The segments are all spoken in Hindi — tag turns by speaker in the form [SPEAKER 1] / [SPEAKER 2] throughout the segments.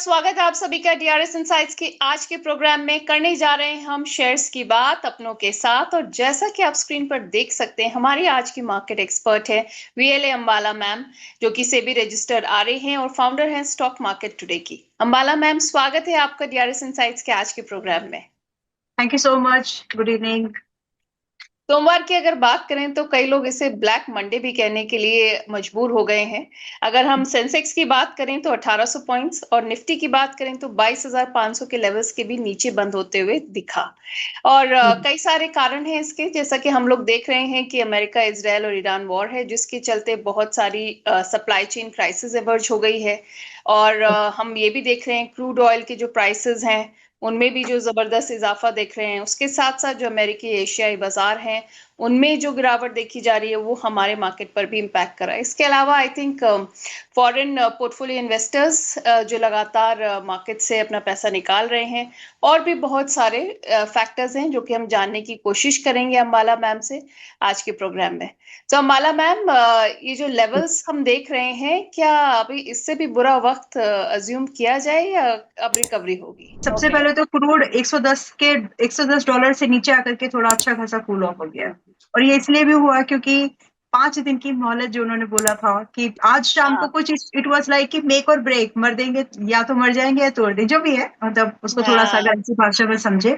[SPEAKER 1] स्वागत है आप सभी का डीआरएस इनसाइट्स की आज के प्रोग्राम में। करने जा रहे हैं हम शेयर्स की बात अपनों के साथ। और जैसा कि आप स्क्रीन पर देख सकते हैं, हमारी आज की मार्केट एक्सपर्ट है वीएलए अंबाला मैम, जो कि सेबी रजिस्टर्ड आरए हैं और फाउंडर हैं स्टॉक मार्केट टुडे की। अंबाला मैम, स्वागत है आपका डीआरएस इनसाइट्स के आज के प्रोग्राम में।
[SPEAKER 2] Thank you so much. Good evening.
[SPEAKER 1] सोमवार की अगर बात करें तो कई लोग इसे ब्लैक मंडे भी कहने के लिए मजबूर हो गए हैं। अगर हम सेंसेक्स की बात करें तो 1800 पॉइंट्स और निफ्टी की बात करें तो 22,500 के लेवल्स के भी नीचे बंद होते हुए दिखा। और कई सारे कारण हैं इसके, जैसा कि हम लोग देख रहे हैं कि अमेरिका, इजराइल और ईरान वॉर है, जिसके चलते बहुत सारी सप्लाई चेन क्राइसिस एमर्ज हो गई है। और हम ये भी देख रहे हैं क्रूड ऑयल के जो प्राइसेस हैं उनमें भी जो जबरदस्त इजाफा देख रहे हैं। उसके साथ साथ जो अमेरिकी एशियाई बाजार हैं उनमें जो गिरावट देखी जा रही है वो हमारे मार्केट पर भी इम्पैक्ट कर रहा है। इसके अलावा I think foreign portfolio investors जो लगातार मार्केट से अपना पैसा निकाल रहे हैं। और भी बहुत सारे फैक्टर्स हैं जो कि हम जानने की कोशिश करेंगे अंबाला मैम से आज के प्रोग्राम में। तो अंबाला मैम, ये जो लेवल्स हम देख रहे हैं, क्या अभी इससे भी बुरा वक्त अज्यूम किया जाए या अब रिकवरी होगी?
[SPEAKER 2] सबसे पहले तो क्रूड 110 डॉलर से नीचे आकर के थोड़ा अच्छा खासा कूल ऑफ हो गया। और ये इसलिए भी हुआ क्योंकि 5 दिन की मोहलत जो उन्होंने बोला था कि आज शाम को
[SPEAKER 1] हाँ
[SPEAKER 2] कुछ, इट वाज लाइक कि मेक और ब्रेक, मर देंगे, या तो मर जाएंगे या तोड़ देंगे, जो भी है, मतलब उसको थोड़ा सा
[SPEAKER 1] हाँ।
[SPEAKER 2] अगर इसी भाषा में समझे।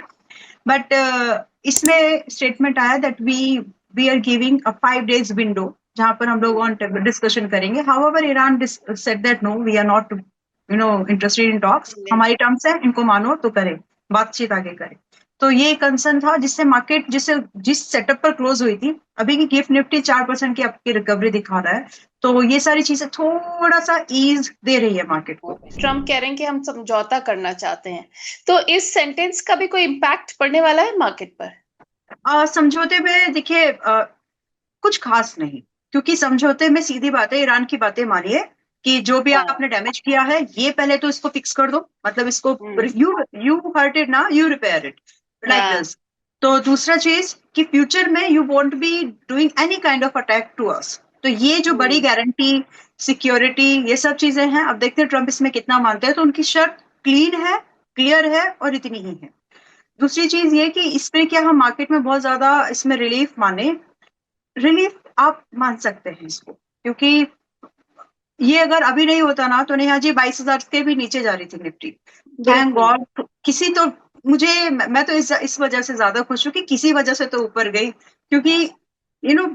[SPEAKER 2] बट इसमें स्टेटमेंट आया that we are giving a 5 days window जहां पर हम लोग ऑन डिस्कशन करेंगे। However Iran said that no, we are not interested in talks. हमारी टर्म्स है, इनको मानो तो करें, बातचीत आगे करें। तो ये कंसर्न था जिससे मार्केट जिस सेटअप पर क्लोज हुई थी, अभी की गिफ्ट निफ्टी 4% की आपकी रिकवरी दिखा रहा है। तो ये सारी चीजें थोड़ा सा ईज दे रही है मार्केट को।
[SPEAKER 1] ट्रम्प कह रहे हैं कि हम समझौता करना चाहते हैं, तो इस सेंटेंस का भी कोई इम्पैक्ट पड़ने वाला है मार्केट पर?
[SPEAKER 2] समझौते में देखिए, कुछ खास नहीं, क्योंकि समझौते में सीधी बात है, ईरान की बातें मानिए कि जो भी
[SPEAKER 1] हाँ।
[SPEAKER 2] आपने डैमेज किया है, ये पहले तो इसको फिक्स कर दो, मतलब इसको,
[SPEAKER 1] hmm.
[SPEAKER 2] You you hurt it ना, यू रिपेयर इट, लाइक
[SPEAKER 1] हाँ।
[SPEAKER 2] दिस। तो दूसरा चीज कि फ्यूचर में you won't be doing any kind of attack to us. तो ये जो बड़ी
[SPEAKER 1] हम्म।
[SPEAKER 2] गारंटी, सिक्योरिटी, ये सब चीजें हैं। अब देखते हैं ट्रम्प इसमें कितना मानते हैं। तो उनकी शर्त क्लीन है, क्लियर है, और इतनी ही है। दूसरी चीज ये कि इसमें क्या हम मार्केट में बहुत ज्यादा इसमें रिलीफ माने, रिलीफ आप मान सकते हैं इसको, क्योंकि ये अगर अभी नहीं होता ना तो नेहा जी 22,000 के भी नीचे जा रही थी निफ्टी। थैंक
[SPEAKER 1] बिल्कुल।
[SPEAKER 2] गॉड, किसी तो, मैं तो इस वजह से ज्यादा खुश हूँ कि किसी वजह से तो ऊपर गई, क्योंकि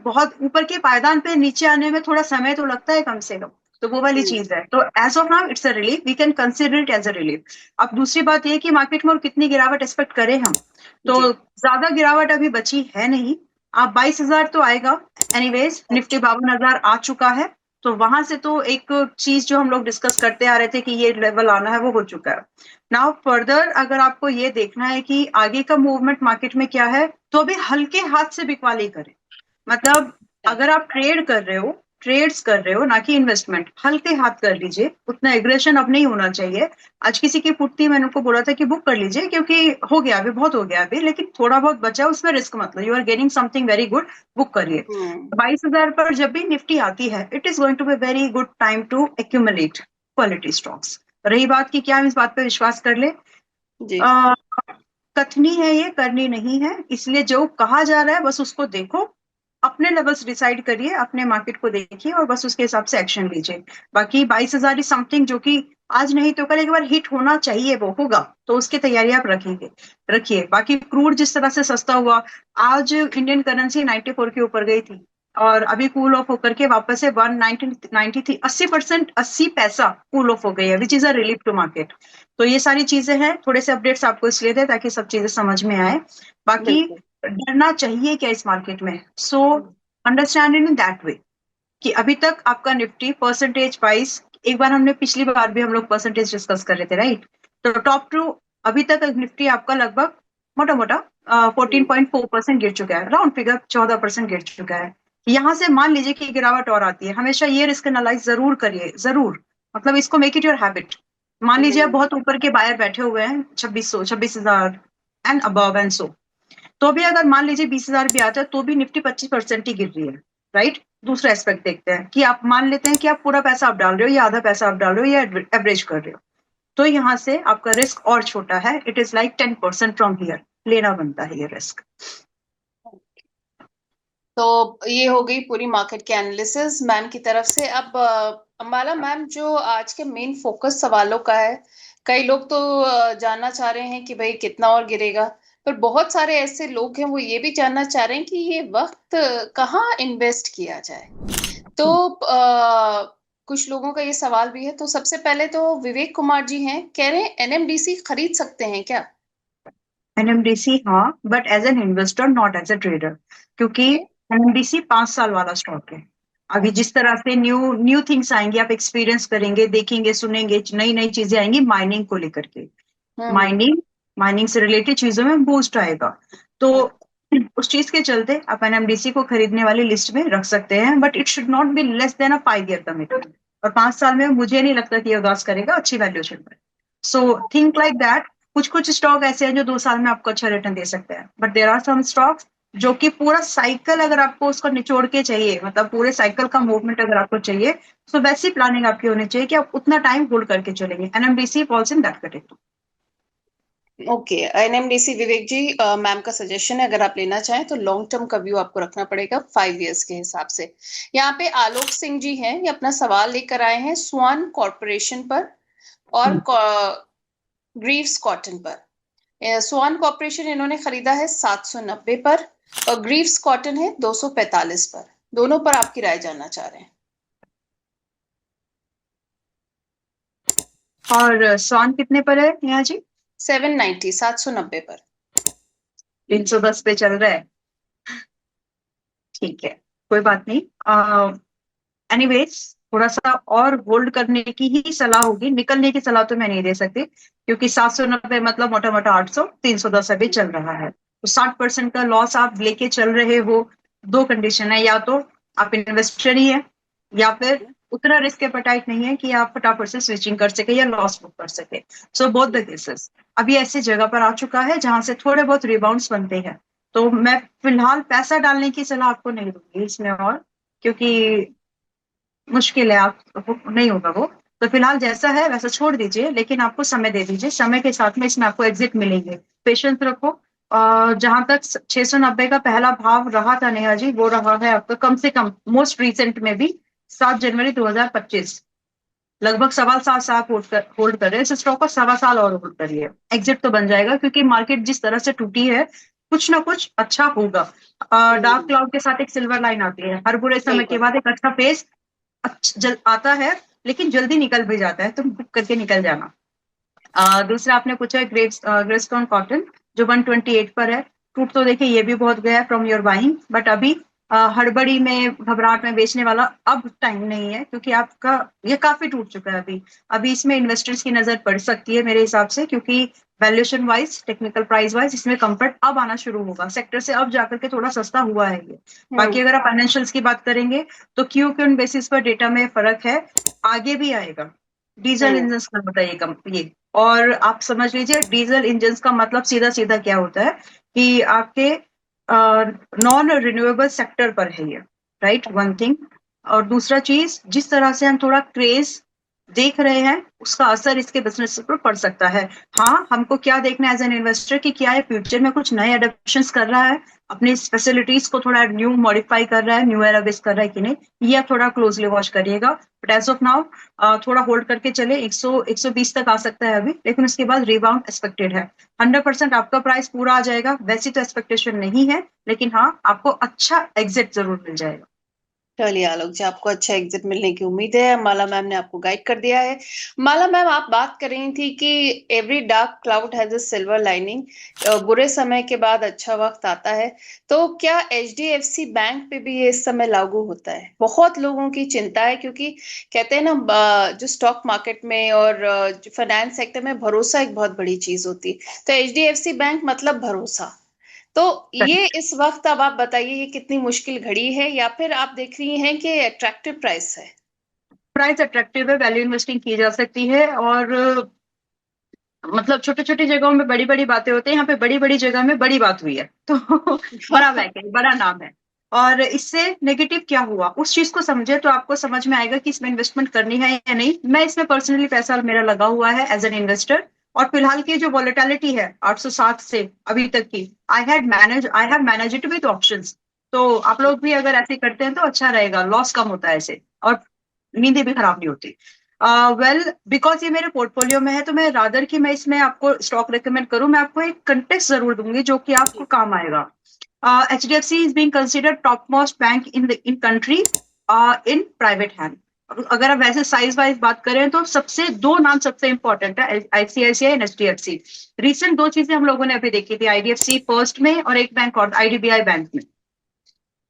[SPEAKER 2] बहुत ऊपर के पायदान पे नीचे आने में थोड़ा समय तो लगता है कम से कम। तो वो वाली
[SPEAKER 1] हम्म।
[SPEAKER 2] चीज है। तो as of now it's a relief, we can consider it as a relief. अब दूसरी बात ये कि मार्केट में और कितनी गिरावट एक्सपेक्ट करें हम, तो
[SPEAKER 1] जी।
[SPEAKER 2] ज्यादा गिरावट अभी बची है नहीं। आप 22,000 तो आएगा एनीवेज, निफ्टी 52,000 आ चुका है। तो वहां से तो एक चीज जो हम लोग डिस्कस करते आ रहे थे कि ये लेवल आना है, वो हो चुका है। नाउ फर्दर अगर आपको ये देखना है कि आगे का मूवमेंट मार्केट में क्या है, तो अभी हल्के हाथ से बिकवाली करें। मतलब अगर आप ट्रेड्स कर रहे हो ना कि इन्वेस्टमेंट, हल्के हाथ कर लीजिए, उतना एग्रेशन अब नहीं होना चाहिए। आज किसी की पुट्टी मैंने उनको बोला था कि बुक कर लीजिए, क्योंकि हो गया अभी, बहुत हो गया अभी, लेकिन थोड़ा बहुत बचा, उसमें रिस्क मत लो, you are gaining something very good, book करिए।
[SPEAKER 1] हम्म।
[SPEAKER 2] 22,000 पर जब भी निफ्टी आती है, it is going to be very good time to accumulate quality stocks. रही बात की क्या हम इस बात पे विश्वास कर ले,
[SPEAKER 1] जी।
[SPEAKER 2] अ, कथनी है, ये करनी नहीं है। इसलिए जो कहा जा रहा है बस उसको देखो, अपने लेवल्स डिसाइड करिए, अपने मार्केट को देखिए, और बस उसके हिसाब से एक्शन लीजिए। बाकी 22,000 इज समथिंग जो कि आज नहीं तो कल एक बार हिट होना चाहिए, वो होगा, तो उसकी तैयारी आप रखिए। बाकी क्रूड जिस तरह से सस्ता हुआ, आज इंडियन करेंसी 94 के ऊपर गई थी, और अभी कूल ऑफ होकर के वापस से 193, 80%, 80 पैसा कूल ऑफ हो गई है, which is a relief to market. तो ये सारी चीजें हैं, थोड़े से अपडेट्स आपको इसलिए दे ताकि सब चीजें समझ में आए। बाकी
[SPEAKER 1] बिल्कुल।
[SPEAKER 2] डरना चाहिए क्या इस मार्केट में, so understand in that way कि अभी तक आपका निफ्टी परसेंटेज वाइज, एक बार हमने पिछली बार भी हम लोग परसेंटेज डिस्कस कर रहे थे, राइट? तो टॉप टू अभी तक निफ्टी आपका लगभग मोटा मोटा 14.4% गिर चुका है, राउंड फिगर 14% गिर चुका है। यहाँ से मान लीजिए कि गिरावट और आती है, हमेशा ये रिस्क एनालाइज जरूर करिए, जरूर, मतलब इसको मेक इट योर हैबिट। मान लीजिए आप
[SPEAKER 1] हम्म।
[SPEAKER 2] बहुत ऊपर के बायर बैठे हुए हैं, 2600, 26,000 एंड अबव एंड सो, तो भी अगर मान लीजिए 20,000 भी आता है, तो भी निफ्टी 25% ही गिर रही है, राइट? दूसरा एस्पेक्ट देखते हैं कि आप मान लेते हैं कि आप पूरा पैसा आप डाल रहे हो, या आधा पैसा आप डाल रहे हो, या एवरेज कर रहे हो। तो यहाँ से आपका रिस्क और छोटा है, it is like 10% from here, लेना बनता है ये रिस्क।
[SPEAKER 1] तो ये हो गई पूरी मार्केट की एनालिसिस मैम की तरफ से। अब अंबाला मैम, जो आज के मेन फोकस सवालों का है, कई लोग तो जानना चाह रहे हैं कि भाई कितना और गिरेगा, पर बहुत सारे ऐसे लोग हैं वो ये भी जानना चाह रहे हैं कि ये वक्त कहाँ इन्वेस्ट किया जाए। तो कुछ लोगों का ये सवाल भी है। तो सबसे पहले तो विवेक कुमार जी हैं, कह रहे हैं एनएमडीसी खरीद सकते हैं क्या?
[SPEAKER 2] एनएमडीसी हाँ, but as an investor not as a trader, क्योंकि
[SPEAKER 1] ओके।
[SPEAKER 2] एनएमडीसी 5 साल वाला स्टॉक है। अभी जिस तरह से न्यू न्यू थिंग्स आएंगे, आप एक्सपीरियंस करेंगे, देखेंगे, सुनेंगे, नई नई चीजें आएंगी माइनिंग को लेकर के।
[SPEAKER 1] हम्म।
[SPEAKER 2] माइनिंग माइनिंग से रिलेटेड चीजों में बूस्ट आएगा, तो उस चीज के चलते आप एनएमडीसी को खरीदने वाली लिस्ट में रख सकते हैं, but it should not be less than a 5 year commitment. और 5 साल में मुझे नहीं लगता कि ये उदास करेगा अच्छी वैल्यूएशन पर। So think like that. कुछ कुछ स्टॉक ऐसे हैं जो 2 साल में आपको अच्छा रिटर्न दे सकते हैं, but there are some stocks जो कि पूरा साइकिल अगर आपको उसको निचोड़ के चाहिए, मतलब पूरे साइकिल का मूवमेंट अगर आपको चाहिए, तो वैसी प्लानिंग आपकी होनी चाहिए कि आप उतना टाइम होल्ड करके चलेंगे। NMDC falls in that category.
[SPEAKER 1] Okay, NMDC Vivek ji, ma'am का सजेशन है, अगर आप लेना चाहें तो लॉन्ग टर्म का व्यू आपको रखना पड़ेगा 5 इयर्स के हिसाब से। यहाँ पे आलोक सिंह जी हैं, ये अपना सवाल लेकर आए हैं स्वान कॉरपोरेशन पर और ग्रीव्स कॉटन पर। स्वान कॉरपोरेशन इन्होंने खरीदा है 790 पर, और ग्रीव्स कॉटन है 245 पर। दोनों पर आपकी राय जानना चाह रहे हैं।
[SPEAKER 2] और स्वान कितने पर है नेहा जी?
[SPEAKER 1] 790, 790 पर।
[SPEAKER 2] 310 पे चल रहा है। ठीक है, कोई बात नहीं। एनीवेज, थोड़ा सा और होल्ड करने की ही सलाह होगी, निकलने की सलाह तो मैं नहीं दे सकती, क्योंकि 790 मतलब मोटा मोटा 800, 310 अभी चल रहा है, तो 60% का लॉस आप लेके चल रहे हो। दो कंडीशन है, या तो आप इन्वेस्टर ही है, या फिर उतना रिस्क एपेटाइट नहीं है कि आप फटाफट से स्विचिंग कर सके या लॉस बुक कर सके। सो बोथ द केसेस अभी ऐसी जगह पर आ चुका है जहां से थोड़े बहुत रिबाउंड्स बनते हैं। तो मैं फिलहाल पैसा डालने की सलाह आपको नहीं दूंगी इसमें, और क्योंकि मुश्किल है, आप नहीं होगा वो। तो फिलहाल जैसा है वैसा छोड़ दीजिए, लेकिन आपको समय दे दीजिए, समय के साथ में इसमें आपको एग्जिट मिलेंगे। पेशेंस रखो। जहां तक 690 का पहला भाव रहा था नेहा जी, वो रहा है आपका कम से कम मोस्ट रिसेंट में भी 7 जनवरी 2025। लगभग 1.25 साल से आप होल्ड कर रहे हैं इस स्टॉक को, 1.25 साल और होल्ड करिए, एग्जिट तो बन जाएगा, क्योंकि मार्केट जिस तरह से टूटी है कुछ ना कुछ अच्छा होगा। डार्क क्लाउड के साथ एक सिल्वर लाइन आती है, हर बुरे समय के
[SPEAKER 1] बिल्कुल।
[SPEAKER 2] बाद एक अच्छा फेज आता है, लेकिन जल्दी निकल भी जाता है, तुम बुक करके निकल जाना। दूसरा आपने पूछा है ग्रेस्टोन कॉटन, जो 128 पर है। टूट तो देखिए ये भी बहुत गया है फ्रॉम योर बाइंग, बट अभी हड़बड़ी में, घबराहट में बेचने वाला अब टाइम नहीं है, क्योंकि आपका ये काफी टूट चुका है अभी। अभी इसमें इन्वेस्टर्स की नजर पड़ सकती है मेरे हिसाब से, क्योंकि valuation wise, technical price wise इसमें कंफर्ट अब आना शुरू होगा, सेक्टर से अब जाकर के थोड़ा सस्ता हुआ है ये। बाकी अगर आप फाइनेंशियल्स की बात करेंगे तो क्यू क्यून बेसिस पर डेटा में फर्क है, आगे भी आएगा। डीजल
[SPEAKER 1] हम्म।
[SPEAKER 2] इंजन का बताइए कम ये। और आप समझ लीजिए डीजल इंजन का मतलब सीधा सीधा क्या होता है, कि आपके नॉन रिन्यूएबल सेक्टर पर है ये, राइट, वन थिंग। और दूसरा चीज, जिस तरह से हम थोड़ा क्रेज देख रहे हैं, उसका असर इसके बिजनेस पर पड़ सकता है। हाँ, हमको क्या देखना है एज एन इन्वेस्टर, कि क्या ये फ्यूचर में कुछ नए अडोप्शन कर रहा है, अपनी फैसिलिटीज को थोड़ा न्यू मॉडिफाई कर रहा है, न्यू एरा बेस कर रहा है कि नहीं, ये आप थोड़ा क्लोजली वॉच करिएगा। बट एज ऑफ नाउ थोड़ा होल्ड करके चले, 100-120 तक आ सकता है अभी, लेकिन उसके बाद रिबाउंड एक्सपेक्टेड है। 100% आपका प्राइस पूरा आ जाएगा वैसी तो एक्सपेक्टेशन नहीं है, लेकिन हाँ, आपको अच्छा एग्जिट जरूर मिल जाएगा।
[SPEAKER 1] चलिए आलोक जी, आपको अच्छा एग्जिट मिलने की उम्मीद है। माला मैम ने आपको गाइड कर दिया है। माला मैम, आप बात कर रही थी कि every dark cloud has a silver lining, बुरे समय के बाद अच्छा वक्त आता है। तो क्या एचडीएफसी बैंक पे भी ये इस समय लागू होता है? बहुत लोगों की चिंता है, क्योंकि कहते हैं ना, जो स्टॉक मार्केट में और जो फाइनेंस सेक्टर में भरोसा एक बहुत बड़ी चीज होती है। तो एचडीएफसी बैंक मतलब भरोसा। तो ये इस वक्त, अब आप बताइए, ये कितनी मुश्किल घड़ी है, या फिर आप देख रही हैं कि अट्रैक्टिव प्राइस है?
[SPEAKER 2] प्राइस अट्रैक्टिव है, वैल्यू इन्वेस्टिंग की जा सकती है, और मतलब छोटी छोटी जगहों में बड़ी बड़ी बातें होती है, यहाँ पे बड़ी बड़ी जगह में बड़ी बात हुई है, तो बड़ा बैंक है, बड़ा नाम है। और इससे नेगेटिव क्या हुआ उस चीज को समझे तो आपको समझ में आएगा कि इसमें इन्वेस्टमेंट करनी है या नहीं। मैं इसमें पर्सनली पैसा मेरा लगा हुआ है एज एन इन्वेस्टर, और फिलहाल की जो वॉलेटिलिटी है 807 से अभी तक की, I have manage it with options. तो आप लोग भी अगर ऐसे करते हैं तो अच्छा रहेगा, लॉस कम होता है ऐसे, और नींदें भी खराब नहीं होती। वेल बिकॉज ये मेरे पोर्टफोलियो में है तो मैं रादर कि मैं इसमें आपको स्टॉक रिकमेंड करूं, मैं आपको एक कंटेक्स्ट जरूर दूंगी जो कि आपको काम आएगा। HDFC is being considered topmost bank in country in private hand। अगर आप वैसे साइज वाइज बात करें तो सबसे दो नाम सबसे इंपॉर्टेंट है, ICICI एंड HDFC। रिसेंट दो चीजें हम लोगों ने अभी देखी थी, IDFC फर्स्ट में और एक बैंक और IDBI बैंक में।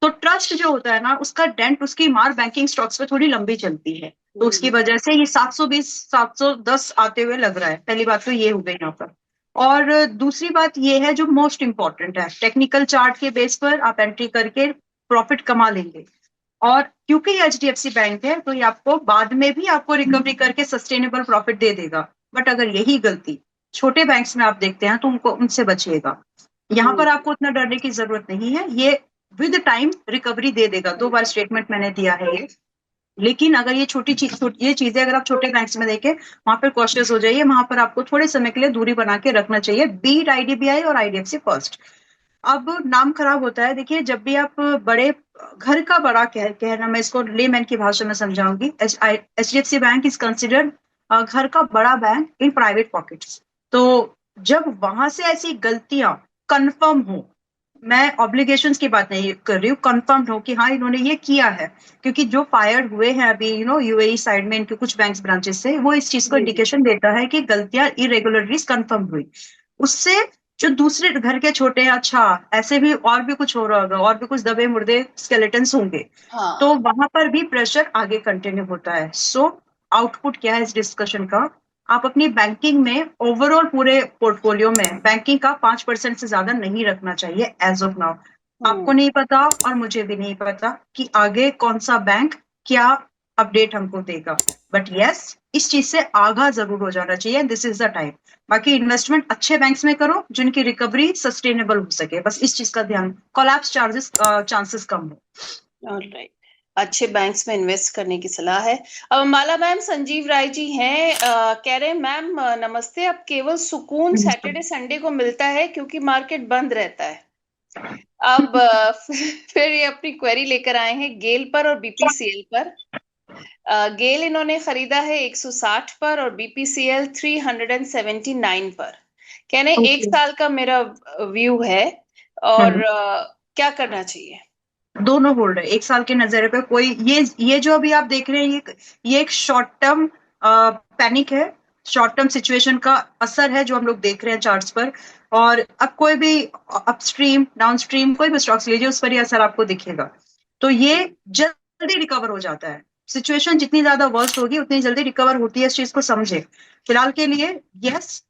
[SPEAKER 2] तो ट्रस्ट जो होता है ना उसका डेंट, उसकी मार बैंकिंग स्टॉक्स पे थोड़ी लंबी चलती है, तो उसकी वजह से ये 720 710 आते हुए लग रहा है। पहली बात तो ये हो गई यहाँ पर। और दूसरी बात ये है जो मोस्ट इंपॉर्टेंट है, टेक्निकल चार्ट के बेस पर आप एंट्री करके प्रॉफिट कमा लेंगे। और क्योंकि ये HDFC बैंक है तो ये आपको बाद में भी आपको रिकवरी करके सस्टेनेबल प्रॉफिट दे देगा। बट अगर यही गलती छोटे बैंक्स में आप देखते हैं तो उनको उनसे बचिएगा। यहाँ पर आपको उतना डरने की जरूरत नहीं है, ये विद टाइम रिकवरी दे देगा। 2 बार स्टेटमेंट मैंने दिया है ये। लेकिन अगर ये ये चीजें अगर आप छोटे बैंक्स में देखें वहां पर कॉशियस हो जाइए, वहां पर आपको थोड़े समय के लिए दूरी बना के रखना चाहिए, बीट IDBI और IDFC फर्स्ट। अब नाम खराब होता है, देखिए जब भी आप बड़े घर का बड़ा कहना, मैं इसको लेमैन की भाषा में समझाऊंगी, HDFC बैंक इज कंसिडर्ड घर का बड़ा बैंक इन प्राइवेट पॉकेट्स। तो जब वहां से ऐसी गलतियां कंफर्म हो, मैं ऑब्लिगेशंस की बात नहीं कर रही हूँ, कंफर्म हो कि हाँ इन्होंने ये किया है, क्योंकि जो फायर हुए हैं अभी UAE साइड में इनके कुछ बैंक ब्रांचेस से, वो इस चीज को इंडिकेशन देता है कि गलतियां इरेगुलरिटीज कंफर्म हुई। उससे जो दूसरे घर के छोटे हैं, अच्छा ऐसे भी और भी कुछ हो रहा होगा, और भी कुछ दबे मुर्दे स्केलेटन्स होंगे,
[SPEAKER 1] हाँ।
[SPEAKER 2] तो वहां पर भी प्रेशर आगे कंटिन्यू होता है। सो आउटपुट क्या है इस डिस्कशन का, आप अपनी बैंकिंग में ओवरऑल पूरे पोर्टफोलियो में बैंकिंग का 5% से ज्यादा नहीं रखना चाहिए एज ऑफ नाउ। आपको नहीं पता और मुझे भी नहीं पता कि आगे कौन सा बैंक क्या अपडेट हमको देगा, बट यस इस चीज से आगाह जरूर हो जाना चाहिए, दिस इज द टाइम। बाकी इन्वेस्टमेंट अच्छे बैंक्स में करो जिनकी रिकवरी सस्टेनेबल हो सके, बस इस चीज का ध्यान, कोलैप्स चांसेस कम हो।
[SPEAKER 1] ऑलराइट, अच्छे बैंक्स में इन्वेस्ट करने की सलाह है। अब माला मैम संजीव राय जी हैं, कह रहे हैं मैम नमस्ते, अब केवल सुकून सैटरडे संडे को मिलता है क्योंकि मार्केट बंद रहता है। अब फिर ये अपनी क्वेरी लेकर आए हैं गेल पर और BPCL पर। गेल इन्होंने खरीदा है 160 पर और BPCL 379 पर। कह रहे हैं एक साल का मेरा व्यू है और क्या करना चाहिए।
[SPEAKER 2] दोनों होल्ड है एक साल के नजरिए पे। कोई ये जो अभी आप देख रहे हैं ये एक शॉर्ट टर्म पैनिक है, शॉर्ट टर्म सिचुएशन का असर है जो हम लोग देख रहे हैं चार्ट्स पर। और अब कोई भी अपस्ट्रीम डाउनस्ट्रीम कोई भी स्टॉक्स लीजिए उस पर ये असर आपको दिखेगा, तो ये जल्दी रिकवर हो जाता है। सिचुएशन जितनी ज्यादा वर्स्ट होगी उतनी जल्दी रिकवर होती है, इस चीज को समझे। फिलहाल के लिए यस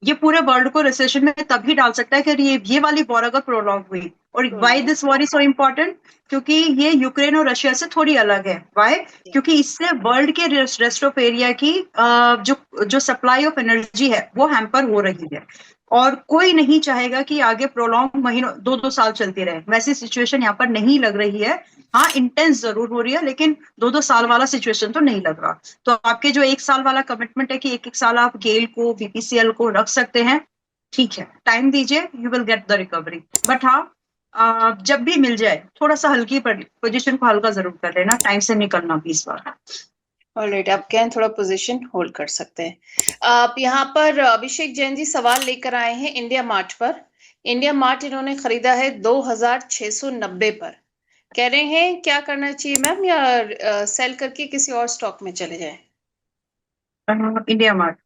[SPEAKER 2] ये पूरे वर्ल्ड को रिसेशन में तभी डाल सकता है कि ये वाली वॉर अगर प्रोलॉन्ग हुई। और why this war is so important, क्योंकि ये यूक्रेन और रशिया से थोड़ी अलग है। वाई? क्योंकि इससे वर्ल्ड के रेस्ट ऑफ एरिया की जो सप्लाई ऑफ एनर्जी है वो हैम्पर हो रही है, और कोई नहीं चाहेगा कि आगे प्रोलॉन्ग महीनों 2-2 साल चलती रहे। वैसी सिचुएशन यहाँ पर नहीं लग रही है। हाँ इंटेंस जरूर हो रही है, लेकिन 2-2 साल वाला सिचुएशन तो नहीं लग रहा। तो आपके जो 1 साल वाला कमिटमेंट है कि 1-1 साल आप गेल को BPCL को रख सकते हैं, ठीक है, टाइम दीजिए, you will get the recovery. But हाँ जब भी मिल जाए थोड़ा सा हल्की पोजीशन को हल्का जरूर कर लेना, टाइम से निकलना भी इस बार।
[SPEAKER 1] ऑलराइट, आप क्या थोड़ा पोजीशन होल्ड कर सकते हैं। आप यहाँ पर अभिषेक जैन जी सवाल लेकर आए हैं इंडिया मार्ट पर। इंडिया मार्ट इन्होंने खरीदा है 2690 पर। कह रहे हैं क्या करना चाहिए मैम, या सेल करके किसी और स्टॉक में चले जाएं।
[SPEAKER 2] इंडिया मार्ट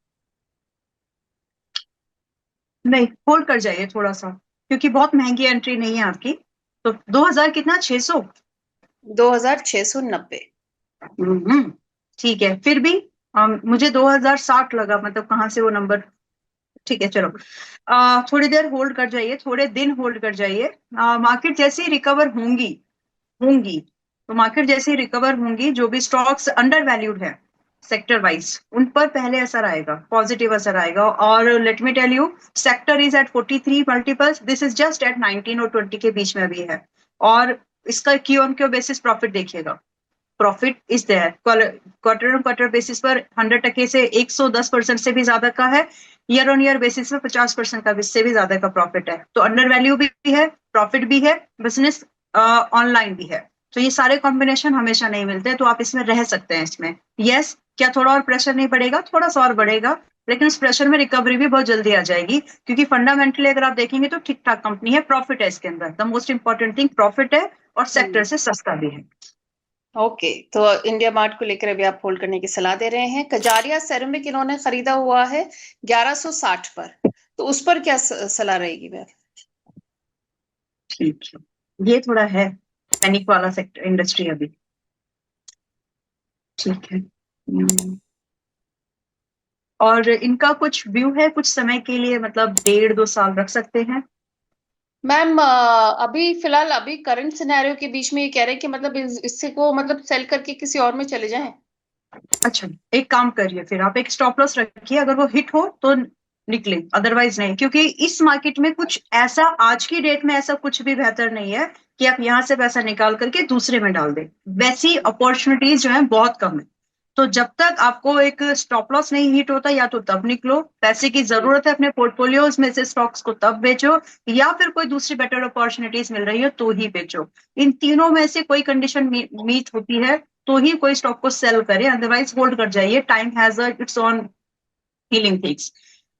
[SPEAKER 2] नहीं, होल्ड कर जाइए थोड़ा सा, क्योंकि बहुत महंगी एंट्री नहीं है आपकी। तो 2000 कितना, 600?
[SPEAKER 1] 2690।
[SPEAKER 2] ठीक है, फिर भी मुझे 2060 लगा, मतलब कहाँ से वो नंबर। ठीक है चलो, थोड़ी देर होल्ड कर जाइए, थोड़े दिन होल्ड कर जाइए। मार्केट जैसे ही रिकवर होंगी होंगी तो मार्केट जैसे ही रिकवर होंगी, जो भी स्टॉक्स अंडर वैल्यूड है सेक्टर वाइज उन पर पहले असर आएगा, पॉजिटिव असर आएगा। और let me tell you, sector is at 43 multiples, this is just at 19 और 20 के बीच में अभी है। और इसका Q on Q basis profit देखिएगा, profit is there, quarter on quarter basis पर 100% से 110% से भी ज्यादा का है, ईयर ऑन ईयर बेसिस पर 50% का से भी ज्यादा का प्रॉफिट है। तो अंडर वैल्यू भी है, प्रॉफिट भी है, बिजनेस ऑनलाइन भी है। तो ये सारे कॉम्बिनेशन हमेशा नहीं मिलते, तो आप इसमें रह सकते हैं इसमें। यस, क्या थोड़ा और प्रेशर नहीं बढ़ेगा? थोड़ा सा और बढ़ेगा, लेकिन उस प्रेशर में रिकवरी भी बहुत जल्दी आ जाएगी, क्योंकि फंडामेंटली अगर आप देखेंगे तो ठीक ठाक कंपनी है, प्रॉफिट है इसके अंदर। The most important thing profit है, और सेक्टर से सस्ता भी है।
[SPEAKER 1] ओके, तो इंडिया मार्ट को लेकर अभी आप होल्ड करने की सलाह दे रहे हैं। कजारिया सेरेमिक इन्होंने खरीदा हुआ है 1160 पर, तो उस पर क्या सलाह रहेगी मैम?
[SPEAKER 2] ठीक है, ये थोड़ा है पैनिक वाला सेक्टर इंडस्ट्री अभी। ठीक है। और इनका कुछ व्यू है कुछ समय के लिए, मतलब 1.5-2 साल रख सकते हैं?
[SPEAKER 1] मैम अभी फिलहाल अभी करंट सिनेरियो के बीच में ये कह रहे हैं कि मतलब इससे को मतलब सेल करके किसी और में चले जाएं।
[SPEAKER 2] अच्छा, एक काम करिए फिर, आप एक स्टॉप लॉस रखिए, अगर वो हिट हो तो निकले, अदरवाइज नहीं, क्योंकि इस मार्केट में कुछ ऐसा आज की डेट में ऐसा कुछ भी बेहतर नहीं है कि आप यहां से पैसा निकाल करके दूसरे में डाल दें। वैसी अपॉर्चुनिटीज जो है बहुत कम है। तो जब तक आपको एक स्टॉप लॉस नहीं हिट होता, या तो तब निकलो, पैसे की जरूरत है अपने पोर्टफोलियोज में से स्टॉक्स को तब बेचो, या फिर कोई दूसरी बेटर अपॉर्चुनिटीज मिल रही हो तो ही बेचो। इन तीनों में से कोई कंडीशन मीट होती है तो ही कोई स्टॉक को सेल करे, अदरवाइज होल्ड कर जाइए। Time has its on healing things.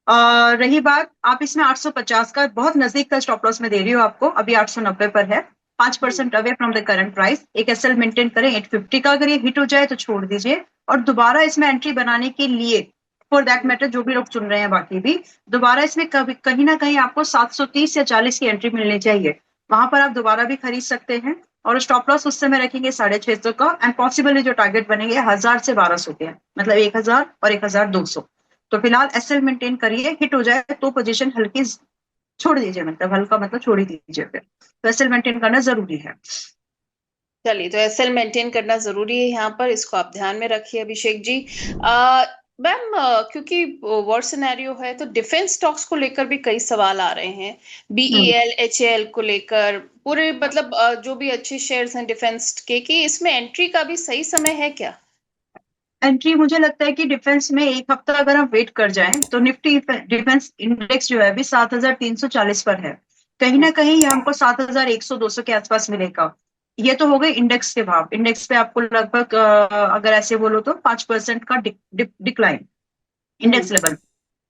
[SPEAKER 2] रही बात, आप इसमें 850 का बहुत नजदीक का स्टॉप लॉस में दे रही हो आपको, अभी 890 पर है, 5% away from the current price. एक एसएल मेंटेन करें 850 का, अगर ये हिट हो जाए तो छोड़ दीजिए, और दोबारा इसमें एंट्री बनाने के लिए, फॉर दैट मैटर जो भी लोग चुन रहे हैं बाकी भी, दोबारा इसमें कभी कहीं ना कहीं आपको 730 या 40 की एंट्री मिलनी चाहिए, वहां पर आप दोबारा भी खरीद सकते हैं। और स्टॉप लॉस उस समय रखेंगे 650 का, एंड पॉसिबली जो टारगेट बनेंगे 1000 से 1200 के, मतलब 1000 और 1200। तो फिलहाल एसएल मेंटेन करिए, हिट हो जाए तो पोजीशन हल्की छोड़ दीजिए, मतलब हल्का मतलब छोड़ ही दीजिए फिर। तो एसएल मेंटेन करना जरूरी है।
[SPEAKER 1] चलिए, तो एसएल मेंटेन करना जरूरी है यहाँ पर, इसको आप ध्यान में रखिए अभिषेक जी। आ, मैम क्योंकि वॉर सिनेरियो है तो डिफेंस स्टॉक्स को लेकर भी कई सवाल आ रहे हैं, बीईएल एचएएल को लेकर, पूरे मतलब जो भी अच्छे शेयर्स हैं डिफेंस के, कि इसमें एंट्री का भी सही समय है क्या?
[SPEAKER 2] एंट्री मुझे लगता है कि डिफेंस में एक हफ्ता अगर हम वेट कर जाएं तो निफ्टी डिफेंस इंडेक्स जो है अभी 7340 पर है, कहीं ना कहीं ये हमको 7100-200 के आसपास मिलेगा। ये तो हो गए इंडेक्स के भाव। इंडेक्स पे आपको लगभग अगर ऐसे बोलो तो 5% का डिक्लाइन इंडेक्स
[SPEAKER 1] हम्म।
[SPEAKER 2] लेवल।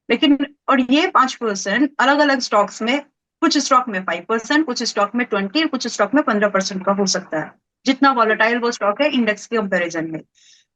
[SPEAKER 2] लेकिन और ये 5% अलग अलग स्टॉक्स में, कुछ स्टॉक में 5%, कुछ स्टॉक में 20, कुछ स्टॉक में 15% का हो सकता है, जितना वॉलेटाइल वो स्टॉक है इंडेक्स के कंपैरिजन में।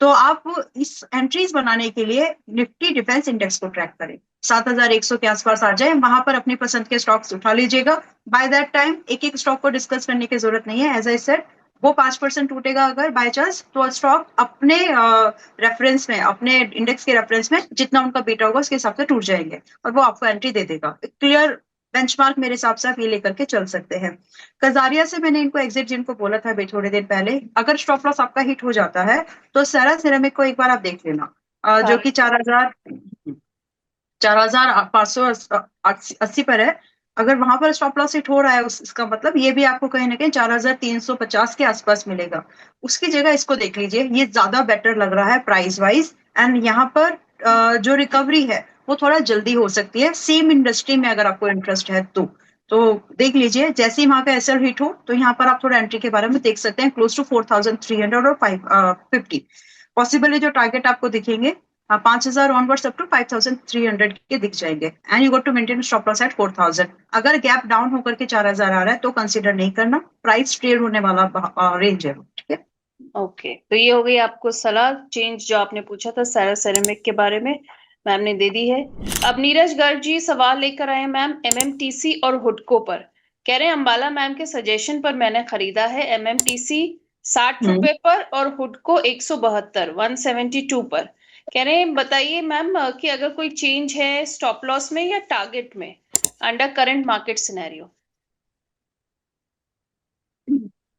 [SPEAKER 2] तो आप इस एंट्रीज बनाने के लिए निफ्टी डिफेंस इंडेक्स को ट्रैक करें, 7100 के आसपास आ जाए, वहां पर अपनी पसंद के स्टॉक्स उठा लीजिएगा। बाय दैट टाइम एक एक स्टॉक को डिस्कस करने की जरूरत नहीं है, एज आई सेड वो 5% टूटेगा अगर बाय चांस, तो स्टॉक अपने रेफरेंस में, अपने इंडेक्स के रेफरेंस में जितना उनका बीटा होगा उसके हिसाब से टूट जाएंगे, और वो आपको एंट्री दे देगा। क्लियर बेंचमार्क मेरे हिसाब से आप ये लेकर के चल सकते हैं। कजारिया से मैंने इनको एग्जिट जिनको बोला था अभी थोड़े दिन पहले, अगर स्टॉप लॉस आपका हिट हो जाता है तो सारा सिरेमिक को एक बार आप देख लेना, जो कि 4580 पर है। अगर वहां पर स्टॉप लॉस हिट हो रहा है इसका मतलब ये भी आपको कहीं ना कहीं 4350 के आसपास मिलेगा। उसकी जगह इसको देख लीजिए, ये ज्यादा बेटर लग रहा है प्राइस वाइज, एंड यहाँ पर जो रिकवरी है वो थोड़ा जल्दी हो सकती है, सेम इंडस्ट्री में अगर आपको इंटरेस्ट है तो देख लीजिए। जैसे ही वहां का एसएल हिट हो तो यहाँ पर आप थोड़ा एंट्री के बारे में देख सकते हैं, क्लोज टू 4300 और 550 पॉसिबली जो टारगेट आपको दिखेंगे, 5000 ऑनवर्ड्स अप टू 5300 के दिख जाएंगे, and you got to maintain stop loss at 4000। अगर गैप डाउन होकर के 4000 आ रहा है तो कंसीडर नहीं करना, प्राइस ट्रेड होने वाला रेंज है, ठीक है।
[SPEAKER 1] ओके, तो ये हो गई आपको सलाह चेंज जो आपने पूछा था सारा सेरेमिक के बारे में, मैम ने दे दी है। अब नीरज गर्ग जी सवाल लेकर आए मैम एमएमटीसी और हुडको पर। कह रहे हैं अंबाला मैम के सजेशन पर मैंने खरीदा है एमएमटीसी 60
[SPEAKER 2] हम्म
[SPEAKER 1] रुपए पर और हुडको 172 172 पर। कह रहे हैं बताइए मैम कि अगर कोई चेंज है स्टॉप लॉस में या टारगेट में under current market scenario.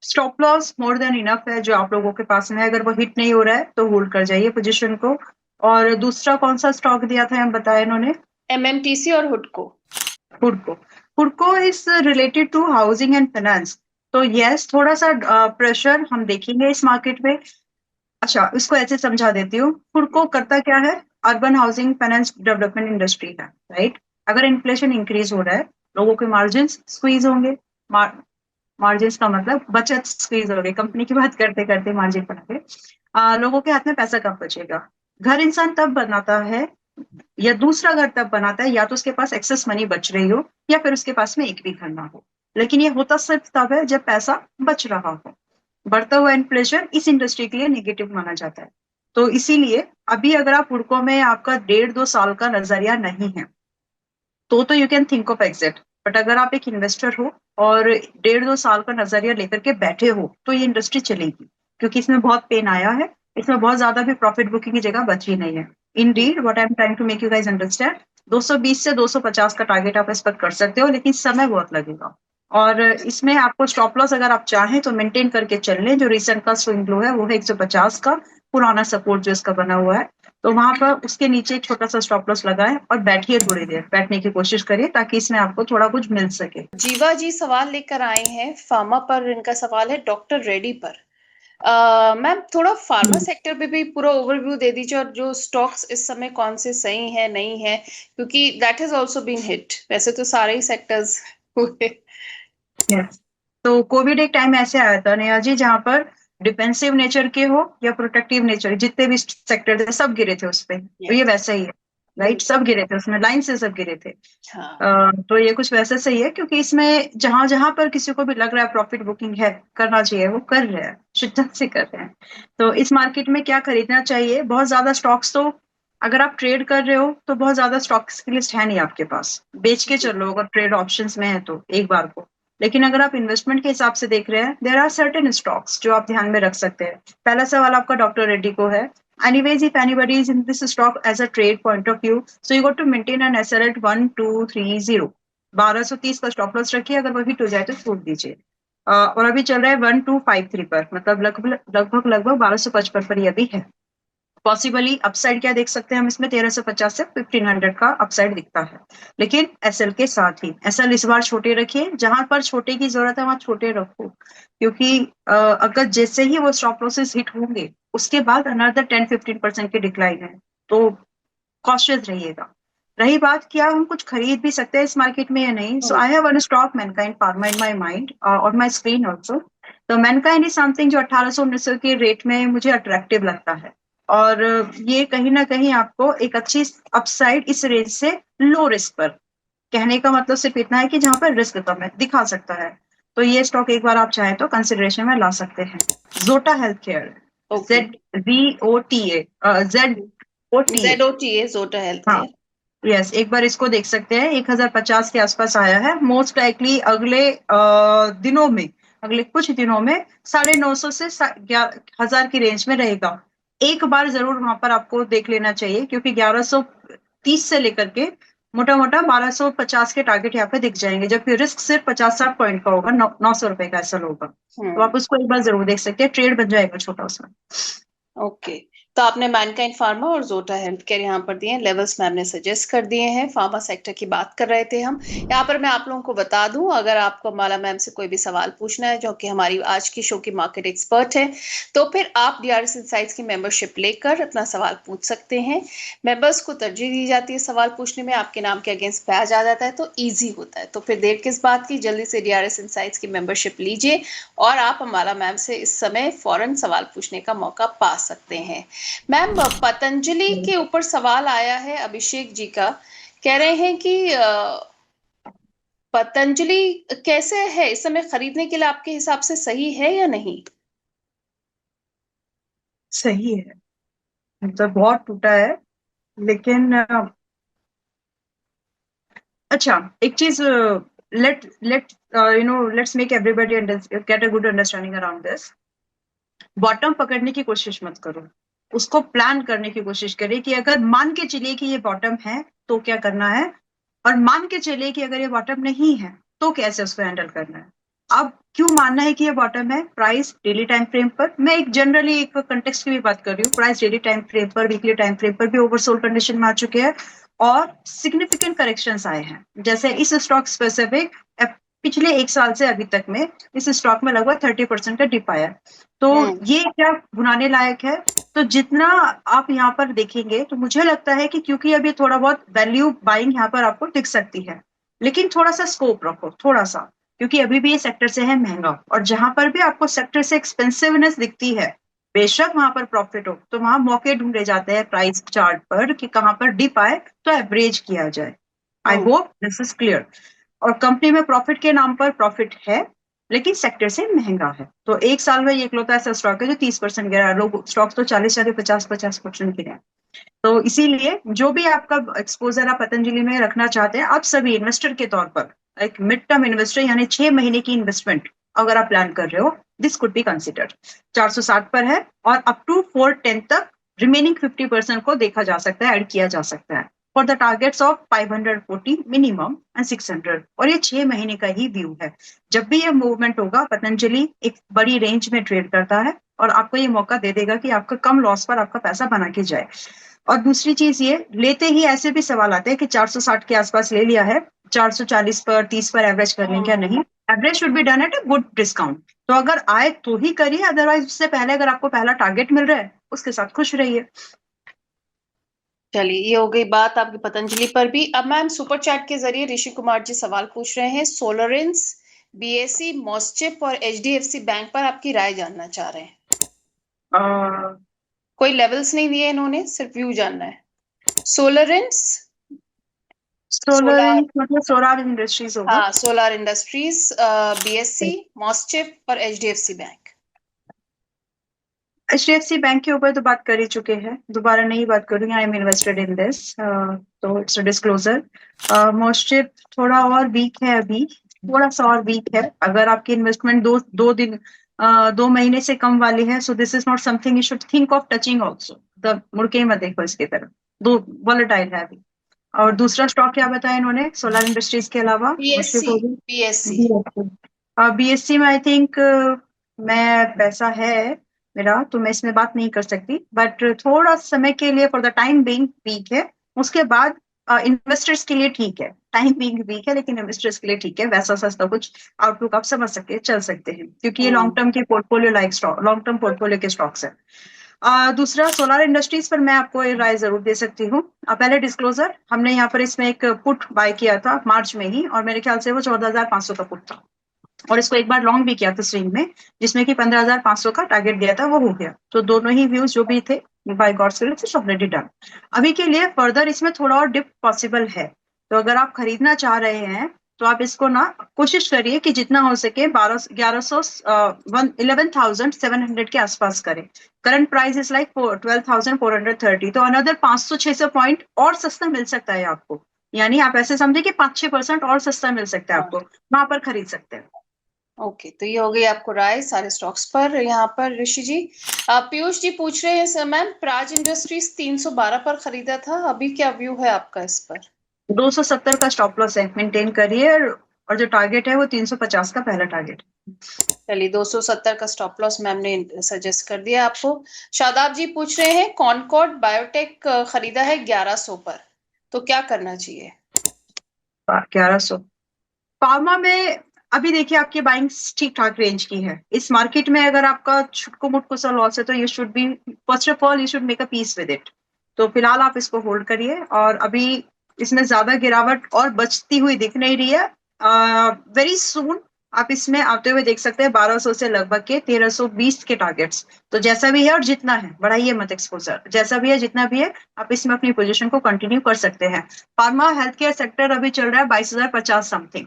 [SPEAKER 2] Stop loss more than enough है जो आप लोगों के पास में है, अगर वो हिट नहीं हो रहा है तो होल्ड कर जाइए पोजीशन को। और दूसरा कौन सा स्टॉक दिया था हम बताया इन्होंने?
[SPEAKER 1] एमएमटीसी और हुडको।
[SPEAKER 2] हुडको। हुडको is related to housing and finance. तो यस, थोड़ा सा प्रेशर हम देखेंगे इस मार्केट में। अच्छा, इसको ऐसे समझा देती हूँ, फुडको करता क्या है, urban housing finance development industry है, राइट। अगर इन्फ्लेशन इंक्रीज हो रहा है, लोगों के मार्जिन स्क्वीज होंगे। मार्जिन का मतलब बचत स्क्वीज हो गई, कंपनी की बात करते करते मार्जिन बना के। लोगों के हाथ में पैसा कब बचेगा? घर इंसान तब बनाता है, या दूसरा घर तब बनाता है, या तो उसके पास एक्सेस मनी बच रही हो, या फिर उसके पास में एक भी घर ना हो। लेकिन ये होता सिर्फ तब है जब पैसा बच रहा हो। बढ़ता हुआ इन्फ्लेशन इस इंडस्ट्री के लिए नेगेटिव माना जाता है। तो इसीलिए अभी अगर आप हुडको में आपका 1.5-2 साल का नजरिया नहीं है, तो you can think of exit. But अगर आप एक इन्वेस्टर हो और 1.5-2 साल का नजरिया लेकर के बैठे हो, तो ये इंडस्ट्री चलेगी, क्योंकि इसमें बहुत पेन आया है। इसमें बहुत ज्यादा भी प्रॉफिट बुकिंग की जगह बची नहीं है। Indeed what I am trying to make you guys understand, 220 से 250 का टारगेट आप एक्सपेक्ट कर सकते हो, लेकिन समय बहुत लगेगा। और इसमें आपको स्टॉप लॉस अगर आप चाहें तो मेंटेन करके चल लें। जो रिसेंट का स्विंग लो है वो है 150 का, पुराना सपोर्ट जो इसका बना हुआ है। तो वहां पर उसके नीचे एक छोटा सा स्टॉप लॉस लगाएं और बैठिए, थोड़ी देर बैठने की कोशिश करिए, ताकि इसमें आपको थोड़ा कुछ मिल सके।
[SPEAKER 1] जीवा जी सवाल लेकर आए हैं फार्मा पर, इनका सवाल है डॉक्टर रेड्डी पर। मैम थोड़ा फार्मा
[SPEAKER 2] हम्म।
[SPEAKER 1] सेक्टर पे भी पूरा ओवरव्यू दे दीजिए, और जो स्टॉक्स इस समय कौन से सही है नहीं है, क्योंकि that has also been hit, वैसे तो सारे ही सेक्टर्स हुए।
[SPEAKER 2] Yes. तो कोविड एक टाइम ऐसे आया था नेहा जी, जहां पर डिफेंसिव नेचर के हो या प्रोटेक्टिव नेचर, जितने भी सेक्टर थे सब गिरे थे उस पे। तो ये
[SPEAKER 1] यस,
[SPEAKER 2] वैसा ही है, राइट,
[SPEAKER 1] बिल्कुल।
[SPEAKER 2] सब गिरे थे उसमें, लाइन से सब गिरे थे।
[SPEAKER 1] हाँ।
[SPEAKER 2] तो ये कुछ वैसे सही है, क्योंकि इसमें जहां जहां पर किसी को भी लग रहा है प्रॉफिट बुकिंग है, करना चाहिए, वो कर रहे हैं, शिद्दत से कर रहे हैं। तो इस मार्केट में क्या खरीदना चाहिए? बहुत ज्यादा स्टॉक्स तो, अगर आप ट्रेड कर रहे हो तो बहुत ज्यादा स्टॉक्स की लिस्ट है नहीं आपके पास, बेच के
[SPEAKER 1] जी।
[SPEAKER 2] चलो अगर ट्रेड ऑप्शंस में है तो एक बार को। लेकिन अगर आप इन्वेस्टमेंट के हिसाब से देख रहे हैं, देर आर सर्टेन स्टॉक्स जो आप ध्यान में रख सकते हैं। पहला सवाल आपका डॉक्टर रेड्डी को है। Anyways, if anybody is in this stock as a trade point of view, so you got to maintain an SL at 1230। 1230 का स्टॉप लॉस रखिए, अगर वो हिट हो जाए तो छोड़ दीजिए। और अभी चल रहा है 1253 पर, मतलब लगभग 1255 पर ये अभी है। पॉसिबली अपसाइड क्या देख सकते हैं हम इसमें, 1350 से 1500 का अपसाइड दिखता है। लेकिन एसएल के साथ ही, एसएल इस बार छोटे रखिए, जहां पर छोटे की जरूरत है वहां छोटे रखो, क्योंकि अगर जैसे ही वो स्टॉप लॉसेस हिट होंगे, उसके बाद अनदर 10-15% की डिक्लाइन है। तो कॉशियस रहिएगा। रही बात क्या हम कुछ खरीद भी सकते हैं इस मार्केट में या नहीं, so I have one stock Mankind Pharma in my mind और माय स्क्रीन ऑल्सो। तो मैनकाइंड इज समथिंग जो 1800-1900 के रेट में मुझे अट्रैक्टिव लगता है। और ये कहीं ना कहीं आपको एक अच्छी अपसाइड इस रेंज से लो रिस्क पर, कहने का मतलब सिर्फ इतना है कि जहां पर रिस्क कम है, दिखा सकता है। तो ये स्टॉक एक बार आप चाहें तो कंसिडरेशन में ला सकते हैं। जोटा health care,
[SPEAKER 1] okay.
[SPEAKER 2] ZVOTA, ZOTA।
[SPEAKER 1] ZOTA, जोटा हेल्थ
[SPEAKER 2] हाँ,
[SPEAKER 1] केयर।
[SPEAKER 2] यस, एक बार इसको देख सकते हैं, 1050 के आसपास आया है। मोस्ट लाइकली अगले दिनों में, अगले कुछ दिनों में 950 से 1000 की रेंज में रहेगा। एक बार जरूर वहां पर आपको देख लेना चाहिए, क्योंकि 1130 से लेकर के मोटा मोटा 1250 के टारगेट यहाँ पे दिख जाएंगे, जबकि रिस्क सिर्फ 50-60 पॉइंट का होगा, 900 रुपए का ऐसा होगा। तो आप
[SPEAKER 1] हम्म।
[SPEAKER 2] उसको एक बार जरूर देख सकते हैं, ट्रेड बन जाएगा छोटा उसमें।
[SPEAKER 1] ओके। तो आपने मैनकाइंड फार्मा और जोटा हेल्थ केयर यहाँ पर दिए हैं, लेवल्स मैम ने सजेस्ट कर दिए हैं। फार्मा सेक्टर की बात कर रहे थे हम। यहाँ पर मैं आप लोगों को बता दूं, अगर आपको माला मैम से कोई भी सवाल पूछना है, जो कि हमारी आज की शो की मार्केट एक्सपर्ट है, तो फिर आप डीआरएस इनसाइट्स की मेंबरशिप लेकर अपना सवाल पूछ सकते हैं। मेंबर्स को तरजीह दी जाती है सवाल पूछने में, आपके नाम के अगेंस्ट बैज आ जाता है तो ईजी होता है। तो फिर देर किस बात की, जल्दी से डीआरएस इनसाइट्स की मेंबरशिप लीजिए और आप अम्बाला मैम से इस समय फौरन सवाल पूछने का मौका पा सकते हैं। मैम पतंजलि के ऊपर सवाल आया है अभिषेक जी का, कह रहे हैं कि पतंजलि कैसे है इस समय, खरीदने के लिए आपके हिसाब से सही है या नहीं?
[SPEAKER 2] सही है, मतलब बहुत टूटा है, लेकिन अच्छा एक चीज, let let let's make everybody get a good understanding around this. Bottom पकड़ने की कोशिश मत करो, उसको प्लान करने की कोशिश करिए कि अगर मान के चलिए कि ये बॉटम है तो क्या करना है, और मान के चलिए कि अगर ये बॉटम नहीं है तो कैसे उसको हैंडल करना है। अब क्यों मानना है कि ये बॉटम है? प्राइस डेली टाइम फ्रेम पर, मैं एक जनरली एक कंटेक्स्ट की भी बात कर रही हूँ, प्राइस डेली टाइम फ्रेम पर, वीकली टाइम फ्रेम पर भी ओवरसोल्ड कंडीशन में आ चुके हैं और सिग्निफिकेंट करेक्शंस आए हैं। जैसे इस स्टॉक स्पेसिफिक पिछले 1 साल से अभी तक में इस स्टॉक में लगभग 30% का डिप आया। तो ये क्या भुनाने लायक है? तो जितना आप यहाँ पर देखेंगे तो मुझे लगता है कि क्योंकि अभी थोड़ा बहुत वैल्यू बाइंग यहाँ पर आपको दिख सकती है, लेकिन थोड़ा सा स्कोप रखो, थोड़ा सा, क्योंकि अभी भी ये सेक्टर से है महंगा, और जहां पर भी आपको सेक्टर से एक्सपेंसिवनेस दिखती है, बेशक वहां पर प्रॉफिट हो, तो वहां मौके ढूंढे जाते हैं प्राइस चार्ट पर कि कहां पर डिप आए तो एवरेज किया जाए। I hope this is clear. और कंपनी में प्रॉफिट के नाम पर प्रॉफिट है, लेकिन सेक्टर से महंगा है। तो 1 साल में ये इकलौता ऐसा स्टॉक है जो 30% गिरा है। लोग स्टॉक्स तो 40 50% गिरे हैं। तो इसीलिए जो भी आपका एक्सपोजर आप पतंजलि में रखना चाहते हैं, आप सभी इन्वेस्टर के तौर पर एक मिड टर्म इन्वेस्टर, यानी 6 महीने की इन्वेस्टमेंट अगर आप प्लान कर रहे हो, दिस कुड बी कंसिडर्ड। 460 पर है और अप टू 410 तक रिमेनिंग 50% को देखा जा सकता है, ऐड किया जा सकता है for the targets of 540 minimum and 600। और ये 6 महीने का ही व्यू है। जब भी ये मूवमेंट होगा, पतंजलि एक बड़ी रेंज में ट्रेड करता है और आपको ये मौका दे देगा कि आपका कम लॉस पर आपका पैसा बना के जाए। और दूसरी चीज ये, लेते ही ऐसे भी सवाल आते हैं कि 460 के आसपास ले लिया है, 440 पर 30 पर एवरेज कर लें क्या? नहीं, average should be done at a good discount. तो अगर आए तो ही करिए, अदरवाइज उससे पहले अगर आपको पहला टारगेट मिल रहा है उसके साथ खुश रहिए।
[SPEAKER 1] चलिए, ये हो गई बात आपकी पतंजलि पर भी। अब मैम सुपर चैट के जरिए ऋषि कुमार जी सवाल पूछ रहे हैं, सोलरेंस, बीएसई, मॉस्चिप और एचडीएफसी बैंक पर आपकी राय जानना चाह रहे हैं। कोई लेवल्स नहीं दिए इन्होंने, सिर्फ व्यू जानना है। सोलरेंस,
[SPEAKER 2] सोलर
[SPEAKER 1] सोलार,
[SPEAKER 2] मतलब सोलार इंडस्ट्रीज होगा।
[SPEAKER 1] हाँ सोलार इंडस्ट्रीज, बीएससी, मॉस्चिप और एचडीएफसी बैंक।
[SPEAKER 2] एचडीएफसी बैंक के ऊपर तो बात कर ही चुके हैं, दोबारा नहीं बात करूंगी। I am invested in this, तो इट्स अ डिस्क्लोजर। मोस्टशिप थोड़ा और वीक है अभी, थोड़ा सा और वीक है। अगर आपकी इन्वेस्टमेंट दो दिन 2 महीने से कम वाली है, so this is not something you should think of touching also. The मुड़ के ही मत देखो इसकी तरफ, दो वॉलेटाइल है अभी। और दूसरा स्टॉक क्या बताया इन्होंने सोलर इंडस्ट्रीज के अलावा? मोस्टशिप
[SPEAKER 1] बीएससी,
[SPEAKER 2] हो गई,
[SPEAKER 1] बीएससी।
[SPEAKER 2] बीएससी में आई थिंक मैं पैसा है मेरा, तो मैं इसमें बात नहीं कर सकती, बट थोड़ा समय के लिए for the time being weak है। उसके बाद इन्वेस्टर्स के लिए ठीक है, टाइम बीइंग वीक है लेकिन इन्वेस्टर्स के लिए ठीक है, वैसा सस्ता कुछ आउटलुक आप समझ सकते चल सकते हैं, क्योंकि ये लॉन्ग टर्म के portfolio like stock, long term portfolio के स्टॉक्स है। दूसरा सोलर इंडस्ट्रीज पर मैं आपको एक राय जरूर दे सकती हूँ। पहले डिस्क्लोजर, हमने यहाँ पर इसमें एक पुट बाय किया था मार्च में ही, और मेरे ख्याल से वो 14,500 का पुट था, और इसको एक बार लॉन्ग भी किया था स्विंग में, जिसमें कि 15,500 का टारगेट दिया था, वो हो गया। तो दोनों ही व्यूज जो भी थे by God's grace already done. अभी के लिए फर्दर इसमें थोड़ा और डिप पॉसिबल है। तो अगर आप खरीदना चाह रहे हैं तो आप इसको ना कोशिश करिए कि जितना हो सके 11,700 के आसपास करें। करंट प्राइस इज लाइक 12,430, तो अनदर 500-600 पॉइंट और सस्ता मिल सकता है आपको। यानी आप ऐसे समझे कि 5-6% और सस्ता मिल सकता है आपको, वहां पर खरीद सकते हैं।
[SPEAKER 1] ओके, तो ये हो गई आपको राय सारे स्टॉक्स पर। यहाँ पर ऋषि जी, पीयूष जी पूछ रहे हैं मैम, प्राज इंडस्ट्रीज 312 पर खरीदा था, अभी क्या व्यू है आपका इस पर?
[SPEAKER 2] 270 का स्टॉप लॉस है, मेंटेन करिए, और जो टारगेट है वो 350 का पहला टारगेट।
[SPEAKER 1] चलिए, 270 का स्टॉप लॉस मैम ने सजेस्ट कर दिया आपको। शादाब जी पूछ रहे हैं, कॉनकॉर्ड बायोटेक खरीदा है 1100 पर, तो क्या करना चाहिए?
[SPEAKER 2] 1100 फार्मा में अभी देखिए आपकी बाइंग ठीक ठाक रेंज की है। इस मार्केट में अगर आपका छुटको मुटको सा लॉस है तो you should be, first of all you should make a peace with it. तो फिलहाल आप इसको होल्ड करिए, और अभी इसमें ज्यादा गिरावट और बचती हुई दिख नहीं रही है। वेरी सून आप इसमें आते हुए देख सकते हैं 1200 से लगभग के 1320 के टारगेट्स। तो जैसा भी है और जितना है, बढ़ाइए मत एक्सपोजर, जैसा भी है जितना भी है आप इसमें अपनी पोजीशन को कंटिन्यू कर सकते हैं। फार्मा हेल्थ केयर सेक्टर अभी चल रहा है 22,050 something.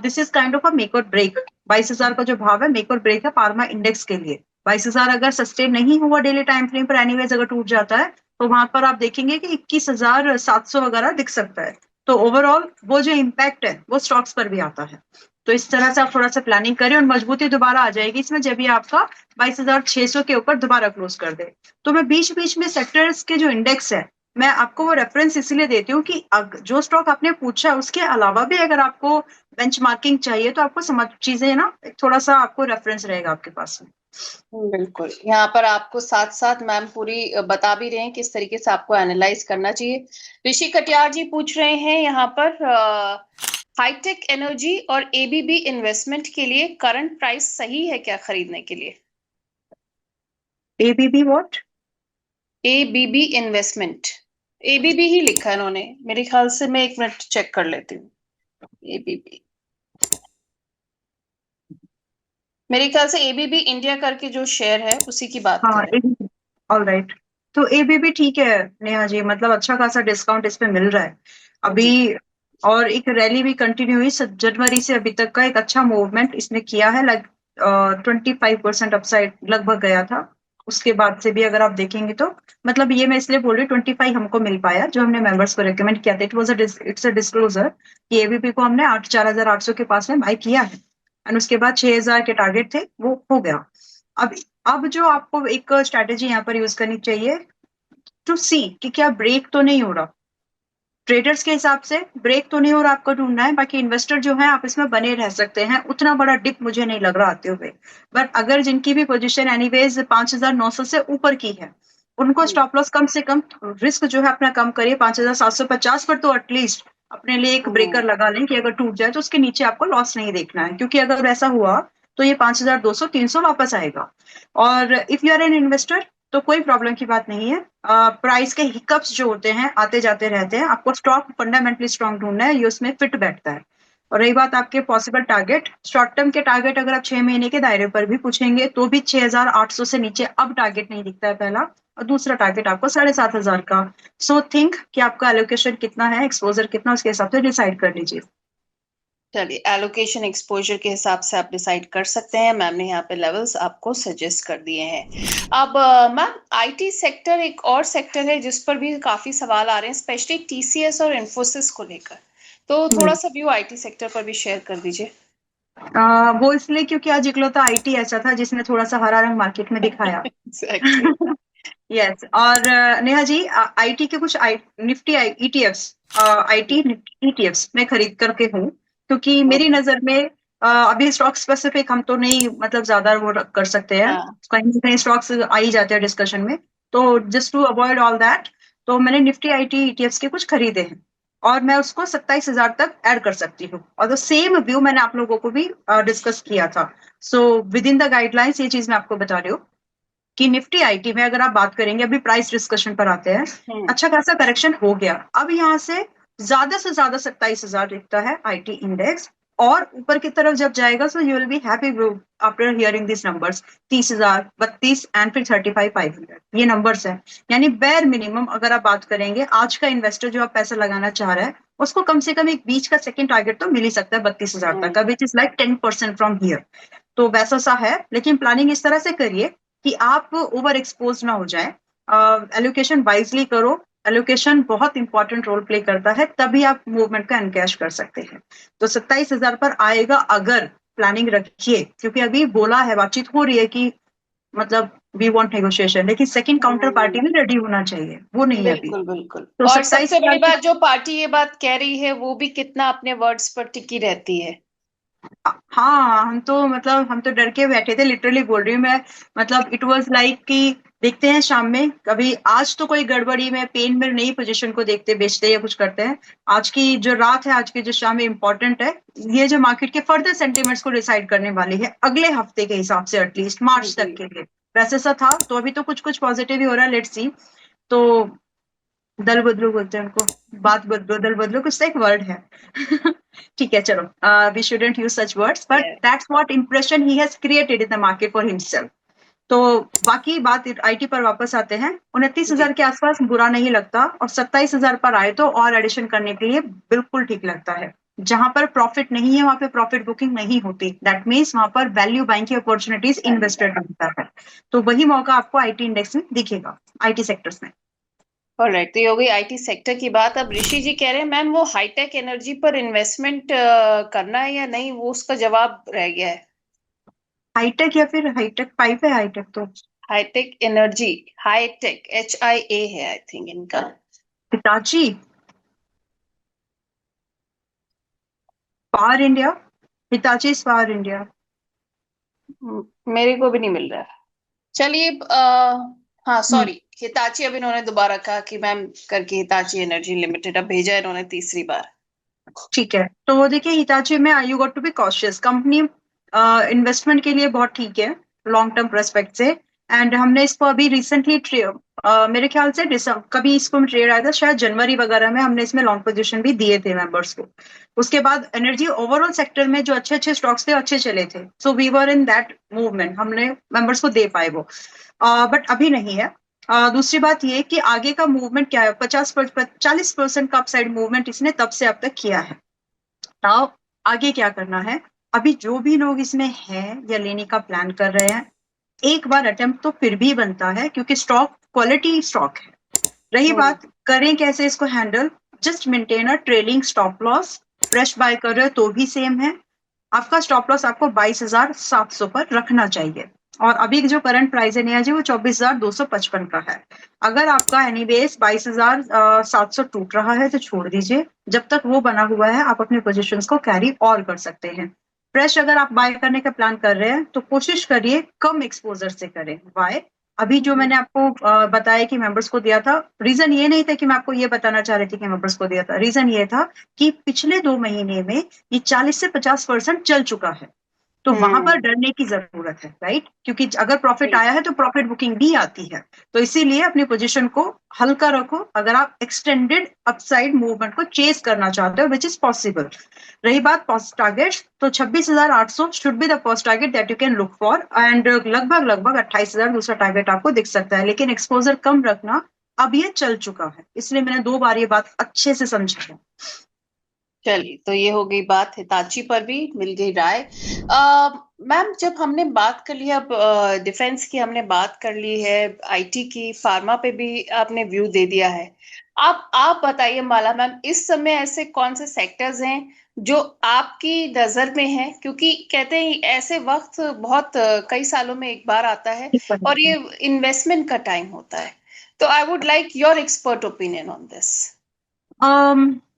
[SPEAKER 2] This is kind of a make और ब्रेक। 22,000 का जो भाव है मेक और ब्रेक है फार्मा इंडेक्स के लिए। 22,000 अगर सस्टेन नहीं हुआ डेली टाइम फ्रेम पर, एनीवेज अगर टूट जाता है तो वहां पर आप देखेंगे कि 21,700 वगैरह दिख सकता है। तो ओवरऑल वो जो इम्पैक्ट है वो स्टॉक्स पर भी आता है। तो इस तरह से आप थोड़ा सा प्लानिंग करें, और मजबूती दोबारा आ जाएगी इसमें जब ये आपका 22,600 के ऊपर दोबारा क्लोज कर दे। तो मैं बीच बीच में सेक्टर्स के जो इंडेक्स है, मैं आपको वो रेफरेंस इसलिए देती हूँ कि जो स्टॉक आपने पूछा उसके अलावा भी अगर आपको बेंचमार्किंग चाहिए तो आपको समझ चीजें ना, थोड़ा सा आपको रेफरेंस रहेगा आपके पास में।
[SPEAKER 1] बिल्कुल, यहाँ पर आपको साथ साथ मैम पूरी बता भी रहे हैं किस तरीके से आपको एनालाइज करना चाहिए। ऋषि कटियार जी पूछ रहे हैं यहाँ पर, हाईटेक एनर्जी और एबीबी इन्वेस्टमेंट के लिए करंट प्राइस सही है क्या खरीदने के लिए?
[SPEAKER 2] ABB what?
[SPEAKER 1] ABB investment, ABB ही लिखा है इन्होंने मेरे ख्याल से। मैं एक मिनट चेक कर लेती हूँ। एबीबी, मेरे ख्याल से एबीबी इंडिया करके जो शेयर है उसी की बात कर
[SPEAKER 2] हाँ,
[SPEAKER 1] रहे हैं।
[SPEAKER 2] एबीबी। All right. तो एबीबी ठीक है नेहा जी, मतलब अच्छा खासा डिस्काउंट इस पे मिल रहा है अभी।
[SPEAKER 1] जी।
[SPEAKER 2] और एक रैली भी कंटिन्यू हुई जनवरी से अभी तक का, एक अच्छा मूवमेंट इसने किया है। लाइक 25% अपसाइड लगभग गया था। उसके बाद से भी अगर आप देखेंगे तो, मतलब ये मैं इसलिए बोल रही हूँ, 25 हमको मिल पाया जो हमने मेंबर्स को रेकमेंड किया था। इट्स अ डिस्क्लोजर कि एबीपी को हमने 4,800 के पास में बाय किया है, एंड उसके बाद 6,000 के टारगेट थे, वो हो गया। अब अब जो आपको एक स्ट्रैटेजी यहाँ पर यूज करनी चाहिए, टू सी कि क्या ब्रेक तो नहीं हो रहा। ट्रेडर्स के हिसाब से ब्रेक तो नहीं हो रहा, आपको ढूंढना है। बाकी इन्वेस्टर जो है, आप इसमें बने रह सकते हैं, उतना बड़ा डिप मुझे नहीं लग रहा आते हुए। बट अगर जिनकी भी पोजीशन एनीवेज 5,900 से ऊपर की है, उनको
[SPEAKER 1] हम्म।
[SPEAKER 2] स्टॉप लॉस कम से कम, रिस्क जो है अपना कम करिए। 5,750 पर तो एटलीस्ट अपने लिए एक ब्रेकर
[SPEAKER 1] हम्म।
[SPEAKER 2] लगा लें कि अगर टूट जाए तो उसके नीचे आपको लॉस नहीं देखना है, क्योंकि अगर ऐसा हुआ तो ये 5,200 300 वापस आएगा। और if you are an investor तो कोई प्रॉब्लम की बात नहीं है। प्राइस के हिकअप्स जो होते हैं आते जाते रहते हैं, आपको स्टॉक फंडामेंटली स्ट्रांग ढूंढना है, ये उसमें फिट बैठता है। और रही बात आपके पॉसिबल टारगेट, शॉर्ट टर्म के टारगेट अगर आप 6 महीने के दायरे पर भी पूछेंगे तो भी 6,800 से नीचे अब टारगेट नहीं दिखता है पहला। और दूसरा टारगेट आपको 7,500 का। सो थिंक कि आपका एलोकेशन कितना है, एक्सपोजर कितना, उसके हिसाब से डिसाइड कर लीजिए।
[SPEAKER 1] चलिए, एलोकेशन एक्सपोजर के हिसाब से आप डिसाइड कर सकते हैं। मैम ने यहाँ पे लेवल्स आपको सजेस्ट कर दिए हैं। अब मैम, आईटी सेक्टर एक और सेक्टर है जिस पर भी काफी सवाल आ रहे हैं, स्पेशली टीसीएस और इन्फोसिस को लेकर। तो थोड़ा सा व्यू आईटी सेक्टर पर भी शेयर कर दीजिए।
[SPEAKER 2] वो इसलिए क्योंकि आज इकलौता आईटी ऐसा था जिसने थोड़ा सा हरा रंग मार्केट में दिखाया।
[SPEAKER 1] एग्जैक्टली।
[SPEAKER 2] यस। और नेहा जी, आईटी के कुछ निफ्टी ईटीएफ्स, आईटी ईटीएफ्स मैं खरीद करके हूँ, क्योंकि मेरी नजर में अभी स्टॉक स्पेसिफिक हम तो नहीं, मतलब ज्यादा वो कर सकते हैं।
[SPEAKER 1] हाँ।
[SPEAKER 2] कहीं ना कहीं स्टॉक्स आ ही जाते हैं डिस्कशन में। तो just to avoid all that, तो मैंने निफ्टी आईटी ईटीएफ्स के कुछ खरीदे हैं, और मैं उसको 27,000 तक ऐड कर सकती हूँ। और द सेम व्यू मैंने आप लोगों को भी डिस्कस किया था। So with in the guidelines ये चीज मैं आपको बता रही हूँ कि निफ्टी आईटी में अगर आप बात करेंगे, अभी प्राइस डिस्कशन पर आते हैं,
[SPEAKER 1] हम्म।
[SPEAKER 2] अच्छा खासा करेक्शन हो गया। अब यहाँ से ज्यादा 27,000 दिखता है आईटी इंडेक्स। और ऊपर की तरफ जब जाएगा, so you will be happy after hearing this numbers. 30,000, 32, and फिर 35,500, ये नंबर्स है। यानी बेर मिनिमम अगर आप बात करेंगे, आज का इन्वेस्टर जो आप पैसा लगाना चाह रहा है, उसको कम से कम एक बीच का सेकंड टारगेट तो मिल ही सकता है 32,000 तक
[SPEAKER 1] हम्म।
[SPEAKER 2] का, which is like 10% from here. तो वैसा सा है, लेकिन प्लानिंग इस तरह से करिए कि आप ओवर एक्सपोज ना हो जाए। एलोकेशन वाइजली करो। एलोकेशन बहुत इंपॉर्टेंट रोल प्ले करता है, तभी आप मूवमेंट का एनकैश कर सकते हैं। तो 27,000 पर आएगा अगर प्लानिंग रखिए, क्योंकि अभी बोला है, बातचीत हो रही है कि मतलब वी वांट नेगोशिएशन, लेकिन सेकंड काउंटर पार्टी
[SPEAKER 1] हम्म।
[SPEAKER 2] में रेडी होना चाहिए, वो नहीं है अभी।
[SPEAKER 1] बिल्कुल बिल्कुल।
[SPEAKER 2] तो
[SPEAKER 1] और
[SPEAKER 2] सत्ताईस
[SPEAKER 1] सबसे बड़ी
[SPEAKER 2] हजार
[SPEAKER 1] बात, जो पार्टी ये बात कह रही है वो भी कितना अपने वर्ड्स पर टिकी रहती है।
[SPEAKER 2] हाँ, हम तो डर के बैठे थे, लिटरली बोल रही हूँ मैं। मतलब इट वाज लाइक कि देखते हैं शाम में कभी, आज तो कोई गड़बड़ी में पेन में नई पोजीशन को देखते बेचते या कुछ करते हैं। आज की जो रात है, आज की जो शाम है, इंपॉर्टेंट है। ये जो मार्केट के फर्दर सेंटिमेंट्स को डिसाइड करने वाली है अगले हफ्ते के हिसाब से, एटलीस्ट मार्च तक
[SPEAKER 1] जी।
[SPEAKER 2] के लिए। वैसे सा था तो अभी तो कुछ कुछ पॉजिटिव ही हो रहा है, लेट्स सी। तो दल बदलू बोलते हैं उनको, बात बदलो दल बदलो, कुछ तो एक वर्ड है। ठीक है, चलो, we shouldn't use such words, but
[SPEAKER 1] yes.
[SPEAKER 2] That's what impression he has created in the market for himself. तो बाकी बात आईटी पर वापस आते हैं। 29,000
[SPEAKER 1] जी।
[SPEAKER 2] के आसपास बुरा नहीं लगता, और 27,000 पर आए तो और एडिशन करने के लिए बिल्कुल ठीक लगता है। जहां पर प्रॉफिट नहीं है, वहां पे प्रॉफिट बुकिंग नहीं होती, दैट मीन्स वहां पर वैल्यू बाइंग की अपॉर्चुनिटीज इन्वेस्टर ढूंढता है। तो वही मौका आपको आईटी इंडेक्स में दिखेगा, आईटी सेक्टर्स में।
[SPEAKER 1] ऑलराइट, तो ये हो गई आईटी सेक्टर की बात। अब ऋषि जी कह रहे हैं मैम वो हाईटेक एनर्जी पर इन्वेस्टमेंट करना है या नहीं, वो उसका जवाब रह गया है।
[SPEAKER 2] हाईटेक या फिर हाईटेक पाइप है, हाईटेक तो
[SPEAKER 1] हाईटेक एनर्जी, हाईटेक HIA है आई थिंक इनका।
[SPEAKER 2] Hitachi, power India, Hitachi power India.
[SPEAKER 1] मेरे को भी नहीं मिल रहा है। चलिए, हाँ
[SPEAKER 2] हम्म।
[SPEAKER 1] Sorry, Hitachi. अब इन्होंने दोबारा कहा कि मैम करके हिताची एनर्जी लिमिटेड अब भेजा है इन्होंने तीसरी बार।
[SPEAKER 2] ठीक है, तो देखिए हिताची में you got to be cautious. Company investment के लिए बहुत ठीक है लॉन्ग टर्म परस्पेक्ट से। एंड हमने इसको अभी रिसेंटली मेरे ख्याल से कभी इसको ट्रेड आया था शायद जनवरी वगैरह में, हमने इसमें लॉन्ग पोजीशन भी दिए थे मेंबर्स को। उसके बाद एनर्जी ओवरऑल सेक्टर में जो अच्छे अच्छे स्टॉक्स थे अच्छे चले थे, so we were in that movement, हमने मेंबर्स को दे पाए वो। बट अभी नहीं है। दूसरी बात ये कि आगे का मूवमेंट क्या है, 40% का अपसाइड मूवमेंट इसने तब से अब तक किया है। नाउ आगे क्या करना है, अभी जो भी लोग इसमें हैं या लेने का प्लान कर रहे हैं, एक बार अटेम्प्ट तो फिर भी बनता है, क्योंकि स्टॉक क्वालिटी स्टॉक है। रही
[SPEAKER 1] हम्म।
[SPEAKER 2] बात करें कैसे इसको handle, just maintain a trailing stop loss. Fresh bye कर रहे हो तो भी सेम है, आपका स्टॉप लॉस आपको 22,700 पर रखना चाहिए। और अभी जो करंट प्राइस है नेहा जी वो 24,255 का है। अगर आपका एनीवेज 22,700 टूट रहा है तो छोड़ दीजिए, जब तक वो बना हुआ है आप अपने पोजीशंस को कैरी और कर सकते हैं। फ्रेश अगर आप बाय करने का प्लान कर रहे हैं तो कोशिश करिए कम एक्सपोजर से करें। वाई, अभी जो मैंने आपको बताया कि मेंबर्स को दिया था, रीजन ये नहीं था कि मैं आपको ये बताना चाह रही थी कि मेंबर्स को दिया था, रीजन ये था कि पिछले 2 महीने में ये 40 से 50% चल चुका है। तो वहां पर
[SPEAKER 1] हम्म।
[SPEAKER 2] डरने की जरूरत है, राइट? क्योंकि अगर प्रॉफिट आया है तो प्रॉफिट बुकिंग भी आती है। तो इसीलिए अपनी पोजीशन को हल्का रखो अगर आप एक्सटेंडेड अपसाइड मूवमेंट को चेस करना चाहते हो, विच इज पॉसिबल। रही बात फर्स्ट टारगेट, तो 26,800 should be the first target that you can look for. And लगभग लगभग 28,000 दूसरा टारगेट आपको दिख सकता है, लेकिन एक्सपोजर कम रखना। अब ये चल चुका है, इसलिए मैंने 2 बार ये बात अच्छे से समझा है।
[SPEAKER 1] चलिए, तो ये हो गई बात, हिताची पर भी मिल गई राय। मैम, जब हमने बात कर ली, अब डिफेंस की हमने बात कर ली है, आईटी की, फार्मा पे भी आपने व्यू दे दिया है। आप बताइए माला मैम, इस समय ऐसे कौन से सेक्टर्स हैं जो आपकी नजर में हैं, क्योंकि कहते हैं ऐसे वक्त बहुत कई सालों में एक बार आता है
[SPEAKER 2] ठीक
[SPEAKER 1] और
[SPEAKER 2] है।
[SPEAKER 1] ये इन्वेस्टमेंट का टाइम होता है। तो I would like your expert opinion on this.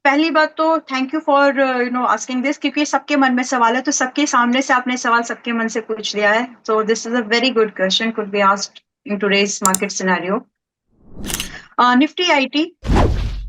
[SPEAKER 2] पहली बात तो thank you for asking this, क्योंकि सबके मन में सवाल है, तो सबके सामने से आपने सवाल सबके मन से पूछ लिया है। So this is a very good question could be asked in today's market scenario. Nifty IT,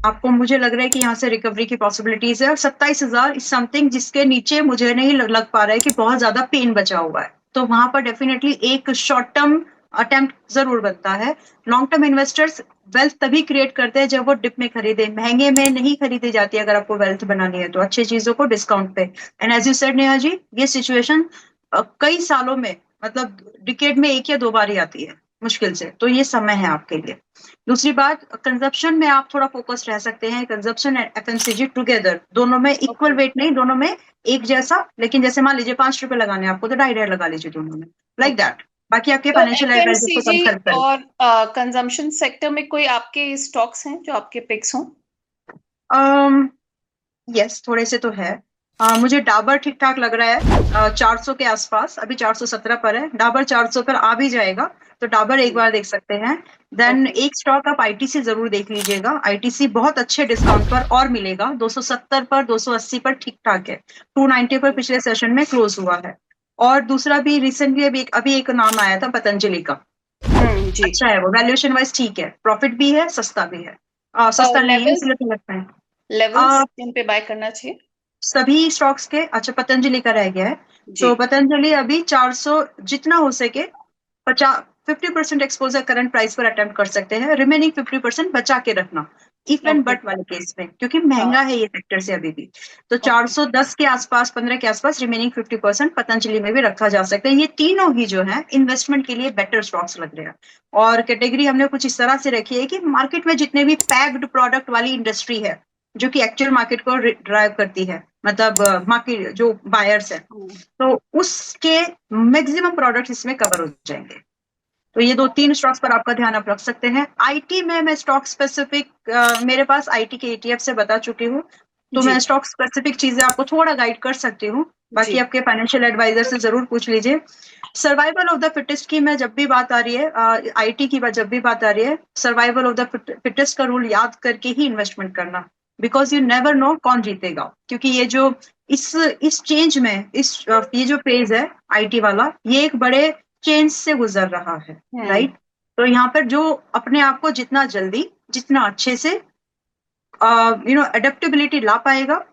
[SPEAKER 2] आपको मुझे लग रहा है कि यहाँ से रिकवरी की पॉसिबिलिटीज है, और 27,000 इज समथिंग जिसके नीचे मुझे नहीं लग पा रहा है कि बहुत ज्यादा पेन बचा हुआ है। तो वहां पर डेफिनेटली एक शॉर्ट टर्म अटेम्प्ट जरूर बनता है। लॉन्ग टर्म इन्वेस्टर्स वेल्थ तभी क्रिएट करते हैं जब वो डिप में खरीदे, महंगे में नहीं खरीदी जाती। अगर आपको वेल्थ बनानी है तो अच्छी चीजों को डिस्काउंट पे। And as you said Neha ji, ये सिचुएशन कई सालों में, मतलब डिकेड में 1 या 2 बार ही आती है मुश्किल से, तो ये समय है आपके लिए। दूसरी बात, कंजप्शन में आप थोड़ा फोकस रह सकते हैं। कंजप्शन एंड एफएमसीजी टुगेदर, दोनों में इक्वल
[SPEAKER 1] ओके।
[SPEAKER 2] वेट नहीं, दोनों में एक जैसा, लेकिन जैसे मान लीजिए 5 रुपए लगाने हैं आपको तो 2.5 लगा लीजिए दोनों में, लाइक
[SPEAKER 1] ओके।
[SPEAKER 2] दैट। बाकी आपके
[SPEAKER 1] तो
[SPEAKER 2] फाइनेंशियल एडवाइजर को
[SPEAKER 1] एफएमसीजी
[SPEAKER 2] कंसल्ट करें।
[SPEAKER 1] और कंजम्पशन सेक्टर में कोई आपके स्टॉक्स हैं जो आपके पिक्स हों?
[SPEAKER 2] यस, थोड़े से तो है। मुझे डाबर ठीक ठाक लग रहा है, 400 के आसपास, अभी 417 पर है। डाबर 400 पर आ भी जाएगा तो डाबर एक बार देख सकते हैं। Then
[SPEAKER 1] okay.
[SPEAKER 2] एक स्टॉक आप आईटीसी जरूर देख लीजिएगा, आईटीसी बहुत अच्छे डिस्काउंट पर और मिलेगा, 270 पर, 280 पर ठीक ठाक है। 290 पर पिछले सेशन में क्लोज हुआ है। और दूसरा भी रिसेंटली अभी एक नाम आया था पतंजलि का,
[SPEAKER 1] जी।
[SPEAKER 2] अच्छा है वो, वैल्यूएशन वाइज ठीक है, प्रॉफिट भी है, सस्ता भी है। सस्ता नहीं है
[SPEAKER 1] लेवल्स,
[SPEAKER 2] इसलिए तो लगता है।
[SPEAKER 1] लेवल्स जिन पे बाय करना चाहिए?
[SPEAKER 2] सभी स्टॉक्स के, अच्छा पतंजलि का रह गया है।
[SPEAKER 1] जी।
[SPEAKER 2] तो पतंजलि अभी 400 जितना हो सके, 50% एक्सपोजर करंट प्राइस पर अटेम्प्ट कर सकते हैं, रिमेनिंग 50% बचा के रखना इफ एंड
[SPEAKER 1] ओके।
[SPEAKER 2] बट वाले केस में, क्योंकि महंगा
[SPEAKER 1] हाँ।
[SPEAKER 2] है ये सेक्टर से अभी भी। तो
[SPEAKER 1] ओके।
[SPEAKER 2] 410 के आसपास, 15 के आसपास रिमेनिंग 50% पतंजलि में भी रखा जा सकता है। ये तीनों ही जो है इन्वेस्टमेंट के लिए बेटर स्टॉक्स लग रहे हैं। और कैटेगरी हमने कुछ इस तरह से रखी है कि मार्केट में जितने भी पैक्ड प्रोडक्ट वाली इंडस्ट्री है, जो कि एक्चुअल मार्केट को ड्राइव करती है, मतलब मार्केट जो बायर्स है,
[SPEAKER 1] हम्म।
[SPEAKER 2] तो उसके मैक्सिमम प्रोडक्ट्स इसमें कवर हो जाएंगे। तो ये दो
[SPEAKER 1] ओके।
[SPEAKER 2] तीन स्टॉक्स पर आपका ध्यान आप रख सकते हैं। आईटी में मैं स्टॉक स्पेसिफिक, मेरे पास आईटी के एटीएफ से बता चुकी हूँ, तो मैं
[SPEAKER 1] जी।
[SPEAKER 2] स्टॉक स्पेसिफिक चीजें आपको थोड़ा गाइड कर सकती हूँ।
[SPEAKER 1] जी।
[SPEAKER 2] बाकी आपके फाइनेंशियल एडवाइजर से जरूर पूछ लीजिए। सर्वाइवल ऑफ द फिटेस्ट की मैं जब भी बात आ रही है, आईटी की बात जब भी बात आ रही है, सर्वाइवल ऑफ द फिटेस्ट का रूल याद करके ही इन्वेस्टमेंट करना। बिकॉज यू नेवर नो कौन जीतेगा, क्योंकि ये जो इस चेंज में, ये जो फेज है आईटी वाला, ये एक बड़े चेंज से गुजर रहा है,
[SPEAKER 1] हम्म।
[SPEAKER 2] राइट? तो यहाँ पर जो अपने आप को जितना जल्दी, जितना अच्छे से एडेप्टेबिलिटी ला पाएगा,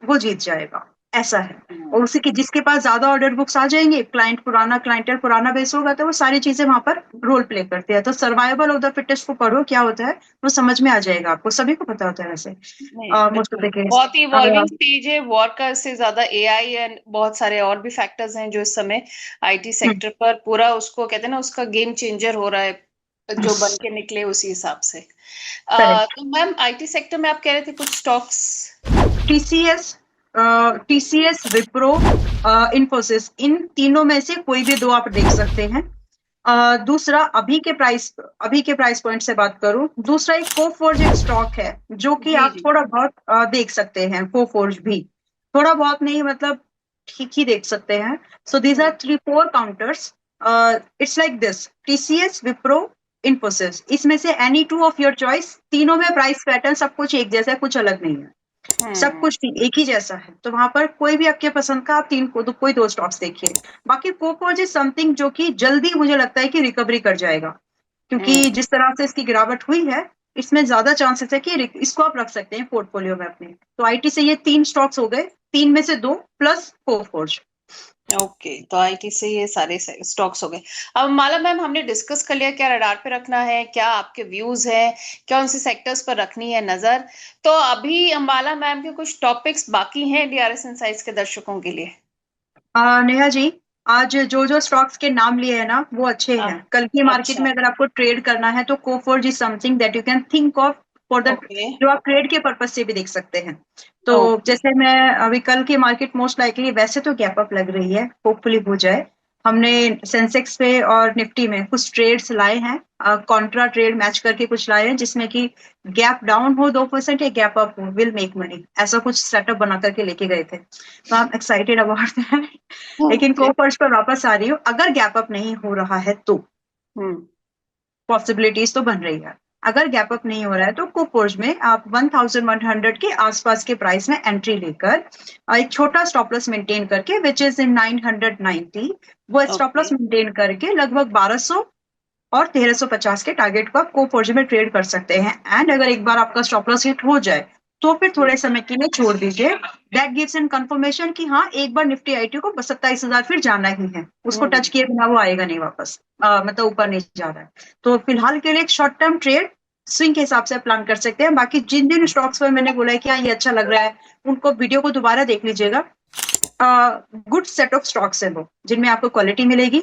[SPEAKER 2] वो जीत जाएगा, ऐसा है। और उसी के जिसके पास ज्यादा ऑर्डर बुक्स आ जाएंगे, क्लाइंटेल पुराना बेस होगा, तो वो सारी चीजें वहां पर रोल प्ले करते हैं। तो सर्वाइवल ऑफ द फिटेस्ट को पढ़ो, क्या होता है वो समझ में आ जाएगा आपको, सभी को पता होता है वैसे
[SPEAKER 1] नहीं,
[SPEAKER 2] मोस्ट ऑफ
[SPEAKER 1] बिल्कुल
[SPEAKER 2] द केस।
[SPEAKER 1] बहुत ही इवॉल्विंग स्टेज है वॉर का, इससे ज्यादा एआई एंड बहुत सारे और भी फैक्टर्स हैं जो इस समय आईटी सेक्टर पर पूरा, उसको कहते हैं ना, उसका गेम चेंजर हो रहा है जो बन के निकले उसी हिसाब से।
[SPEAKER 2] करेक्ट।
[SPEAKER 1] तो मैम आईटी सेक्टर में आप कह रहे थे कुछ स्टॉक्स।
[SPEAKER 2] टीसीएस, विप्रो, इन्फोसिस, इन तीनों में से कोई भी दो आप देख सकते हैं। दूसरा, अभी के प्राइस पॉइंट से बात करूं, दूसरा एक कोफोर्ज एक स्टॉक है जो कि
[SPEAKER 1] जी
[SPEAKER 2] आप
[SPEAKER 1] जी।
[SPEAKER 2] थोड़ा बहुत देख सकते हैं। कोफोर्ज भी थोड़ा बहुत नहीं, मतलब ठीक ही देख सकते हैं। So these are
[SPEAKER 1] hmm
[SPEAKER 2] 3-4 counters. It's like this: TCS, Wipro, Infosys, इसमें से any two of your choice. तीनों में प्राइस पैटर्न सब कुछ एक जैसा है, कुछ अलग नहीं है, सब
[SPEAKER 1] हम्म
[SPEAKER 2] कुछ एक ही जैसा है। तो वहां पर कोई भी आपके पसंद का, आप कोई दो स्टॉक्स देखिए। बाकी कोकोज इज समथिंग जो कि जल्दी मुझे लगता है कि रिकवरी कर जाएगा, क्योंकि
[SPEAKER 1] हम्म।
[SPEAKER 2] जिस तरह से इसकी गिरावट हुई है, इसमें ज्यादा चांसेस है कि इसको आप रख सकते हैं पोर्टफोलियो में अपने। तो आईटी से ये 3 स्टॉक्स हो गए, तीन में से दो प्लस कोफोर्ज।
[SPEAKER 1] ओके, तो आईटी से ये सारे स्टॉक्स हो गए। अब माला मैम, हमने डिस्कस कर लिया क्या रडार पे रखना है, क्या आपके व्यूज हैं, क्या उन सेक्टर्स पर रखनी है नजर। तो अभी अंबाला मैम के कुछ टॉपिक्स बाकी हैं डीआरएस इनसाइट्स के दर्शकों के लिए।
[SPEAKER 2] नेहा जी, आज जो जो स्टॉक्स के नाम लिए हैं ना, वो अच्छे
[SPEAKER 1] हाँ,
[SPEAKER 2] हैं। कल की मार्केट
[SPEAKER 1] अच्छा।
[SPEAKER 2] में अगर आपको ट्रेड करना है तो Coforge is something that you can think of for the,
[SPEAKER 1] okay.
[SPEAKER 2] जो आप ट्रेड के पर्पज से भी देख सकते हैं। तो
[SPEAKER 1] ओके।
[SPEAKER 2] जैसे मैं अभी कल की मार्केट मोस्ट लाइकली वैसे तो गैप अप लग रही है, होपफुली हो जाए। हमने सेंसेक्स पे और निफ्टी में कुछ ट्रेड्स लाए हैं, कॉन्ट्रा ट्रेड मैच करके कुछ लाए हैं, जिसमें कि गैप डाउन हो 2% या गैप अप हो, विल मेक मनी, ऐसा कुछ सेटअप बना करके लेके गए थे। तो I am excited about that. लेकिन
[SPEAKER 1] ओके।
[SPEAKER 2] कोफर्ज पर वापस आ रही हूँ, अगर गैप अप नहीं हो रहा है तो
[SPEAKER 1] हम्म।
[SPEAKER 2] पॉसिबिलिटीज तो बन रही है। अगर गैप अप नहीं हो रहा है तो कोफोर्ज में आप 1100 के आसपास के प्राइस में एंट्री लेकर एक छोटा स्टॉप लॉस मेंटेन करके, विच इज इन 990, वो स्टॉप
[SPEAKER 1] ओके।
[SPEAKER 2] लॉस मेंटेन करके लगभग 1200 और 1350 के टारगेट को आप कोफोर्ज में ट्रेड कर सकते हैं। एंड अगर एक बार आपका स्टॉप लॉस हिट हो जाए तो फिर थोड़े समय के लिए छोड़ दीजिए। दैट गिव्स इन कंफर्मेशन कि हाँ, एक बार निफ्टी आईटी को 27,000 फिर जाना ही है, उसको टच
[SPEAKER 1] हम्म।
[SPEAKER 2] किए बिना वो आएगा नहीं वापस, मतलब ऊपर नहीं जा रहा है। तो फिलहाल के लिए एक शॉर्ट टर्म ट्रेड स्विंग के हिसाब से प्लान कर सकते हैं। बाकी जिन जिन स्टॉक्स पर मैंने बोला है कि हाँ ये अच्छा लग रहा है, उनको वीडियो को दोबारा देख लीजिएगा। गुड सेट ऑफ स्टॉक्स है वो, जिनमें आपको क्वालिटी मिलेगी,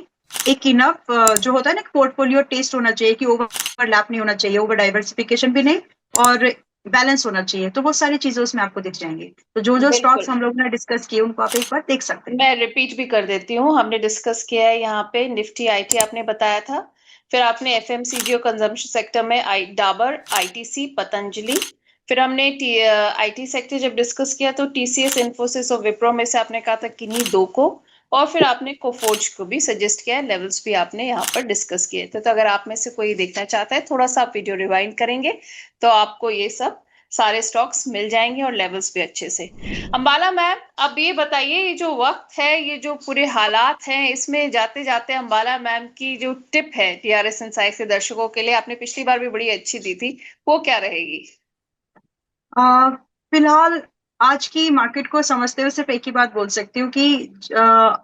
[SPEAKER 2] एक इनफ जो होता है ना, पोर्टफोलियो टेस्ट होना चाहिए कि ओवरलैप नहीं होना चाहिए, ओवर डाइवर्सिफिकेशन भी नहीं, और बैलेंस होना चाहिए। तो वो सारी चीजें उसमें आपको दिख जाएंगी। तो जो जो
[SPEAKER 1] बिल्कुल।
[SPEAKER 2] स्टॉक्स हम लोग ने डिस्कस किए उनको आप एक बार देख सकते हैं।
[SPEAKER 1] मैं रिपीट भी कर देती हूँ, हमने डिस्कस किया है यहाँ पे निफ्टी आईटी आपने बताया था, फिर आपने एफएमसीजी और कंजम्पशन सेक्टर में डाबर, आईटीसी, पतंजलि, फिर हमने आईटी सेक्टर जब डिस्कस किया तो टीसीएस, इन्फोसिस और विप्रो में से आपने कहा था किन्हीं दो को, और फिर आपने कोफोर्ज को भी सजेस्ट किया है, लेवल्स भी आपने यहाँ पर डिस्कस किए थे। तो अगर आप में से कोई देखना चाहता है, थोड़ा सा आप वीडियो रिवाइंड करेंगे तो आपको ये सब सारे स्टॉक्स मिल जाएंगे और लेवल्स भी अच्छे से। अंबाला मैम, अब ये बताइए, ये जो वक्त है, ये जो पूरे हालात हैं, इसमें जाते जाते अंबाला मैम की जो टिप है टीआरएस इनसाइट के दर्शकों के लिए, आपने पिछली बार भी बड़ी अच्छी दी थी, वो क्या रहेगी।
[SPEAKER 2] फिलहाल आज की मार्केट को समझते हुए सिर्फ एक ही बात बोल सकती हूँ कि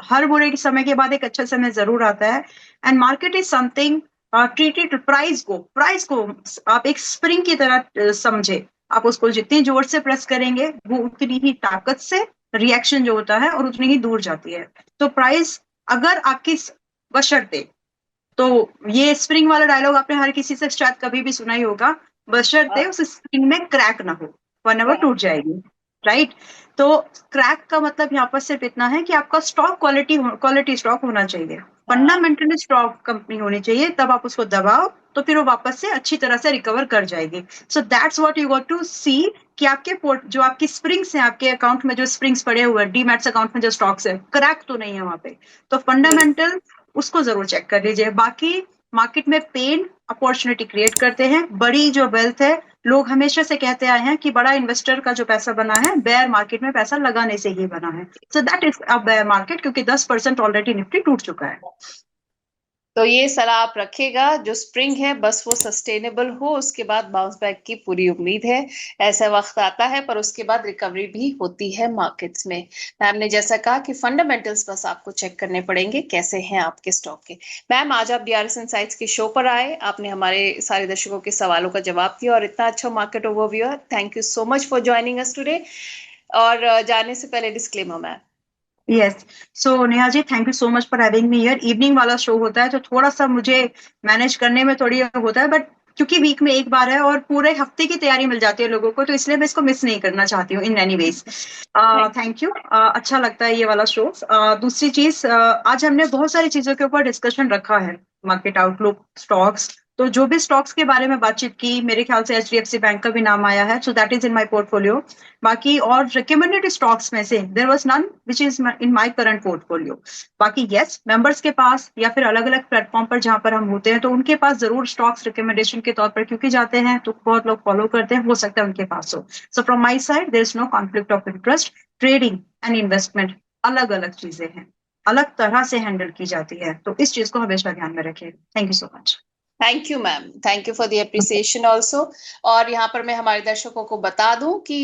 [SPEAKER 2] हर बुरे समय के बाद एक अच्छा समय जरूर आता है। And market is something, treated price को आप एक स्प्रिंग की तरह समझे। आप उसको जितनी जोर से प्रेस करेंगे, वो उतनी ही ताकत से रिएक्शन जो होता है और उतनी ही दूर जाती है। तो प्राइस अगर आपकी बशर्ते, तो ये स्प्रिंग वाला डायलॉग आपने हर किसी से शायद कभी भी सुना ही होगा, बशर्ते
[SPEAKER 1] हाँ।
[SPEAKER 2] उस स्प्रिंग में क्रैक ना हो, वरना वो
[SPEAKER 1] राइट।
[SPEAKER 2] टूट जाएगी। राइट। तो क्रैक का मतलब यहाँ पर सिर्फ इतना है कि आपका स्टॉक क्वालिटी स्टॉक होना चाहिए,
[SPEAKER 1] हाँ।
[SPEAKER 2] फंडामेंटली स्टॉक कंपनी होनी चाहिए, तब आप उसको दबाओ तो फिर वो वापस से अच्छी तरह से रिकवर कर जाएगी। So that's what you got to see, कि आपके जो आपकी स्प्रिंग्स हैं, आपके अकाउंट में जो स्प्रिंग्स पड़े हुए हैं, डीमैट्स अकाउंट में जो स्टॉक्स है, क्रैक तो नहीं है वहां पे। तो
[SPEAKER 1] बिल्कुल।
[SPEAKER 2] फंडामेंटल उसको जरूर चेक कर लीजिए। बाकी मार्केट में पेन अपॉर्चुनिटी क्रिएट करते हैं। बड़ी जो वेल्थ है, लोग हमेशा से कहते आए हैं कि बड़ा इन्वेस्टर का जो पैसा बना है बेयर मार्केट में पैसा लगाने से ही बना है। So that is a bear market, क्योंकि 10% ऑलरेडी निफ्टी टूट चुका है।
[SPEAKER 1] तो ये सलाह आप रखिएगा, जो स्प्रिंग है बस वो सस्टेनेबल हो, उसके बाद बाउंस बैक की पूरी उम्मीद है। ऐसा वक्त आता है पर उसके बाद रिकवरी भी होती है मार्केट्स में। मैम ने जैसा कहा कि फंडामेंटल्स बस आपको चेक करने पड़ेंगे कैसे हैं आपके स्टॉक के। मैम आज आप डीआरएस इनसाइट्स के शो पर आए, आपने हमारे सारे दर्शकों के सवालों का जवाब दिया और इतना अच्छा market overview. Thank you so much for joining us today. और जाने से पहले disclaimer ma'am.
[SPEAKER 2] Yes, so Neha ji, thank you so much for having me here. Evening वाला शो होता है तो थोड़ा सा मुझे मैनेज करने में थोड़ी होता है, बट क्योंकि वीक में एक बार है और पूरे हफ्ते की तैयारी मिल जाती है लोगों को, तो इसलिए मैं इसको मिस नहीं करना चाहती हूँ in any ways. Thank you, अच्छा लगता है ये वाला शो। दूसरी चीज, आज हमने बहुत सारी चीजों के ऊपर डिस्कशन रखा है, मार्केट आउटलुक, स्टॉक्स। तो जो भी स्टॉक्स के बारे में बातचीत की, मेरे ख्याल से एचडीएफसी बैंक का भी नाम आया है, so that is in my portfolio. बाकी और रिकमेंडेड स्टॉक्स में से there was none which is in my current portfolio. बाकी यस, मेंबर्स के पास या फिर अलग अलग प्लेटफॉर्म पर जहां पर हम होते हैं तो उनके पास जरूर स्टॉक्स रिकमेंडेशन के तौर पर क्योंकि जाते हैं तो बहुत लोग फॉलो करते हैं, हो सकता है उनके पास हो। So from my side there is no conflict of interest. Trading and investment अलग अलग चीजें हैं, अलग तरह से हैंडल की जाती है, तो इस चीज को हमेशा ध्यान में रखें। Thank you so much.
[SPEAKER 1] Thank you ma'am, thank you for the appreciation also. और यहाँ पर मैं हमारे दर्शकों को बता दूं कि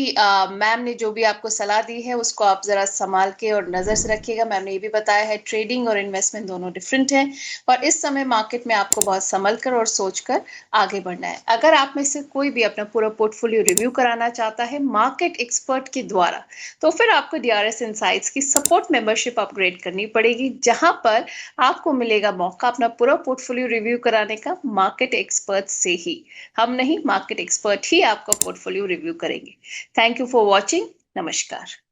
[SPEAKER 1] मैम ने जो भी आपको सलाह दी है उसको आप जरा संभाल के और नजर से रखिएगा। मैम ने ये भी बताया है ट्रेडिंग और इन्वेस्टमेंट दोनों डिफरेंट हैं और इस समय मार्केट में आपको बहुत संभल कर और सोच कर आगे बढ़ना है। अगर आप में से कोई भी अपना पूरा पोर्टफोलियो रिव्यू कराना चाहता है मार्केट एक्सपर्ट के द्वारा, तो फिर आपको डीआरएस इनसाइट्स की सपोर्ट मेंबरशिप अपग्रेड करनी पड़ेगी, जहां पर आपको मिलेगा मौका अपना पूरा पोर्टफोलियो रिव्यू कराने का मार्केट एक्सपर्ट से ही। हम नहीं, मार्केट एक्सपर्ट ही आपका पोर्टफोलियो रिव्यू करेंगे। Thank you for watching. नमस्कार।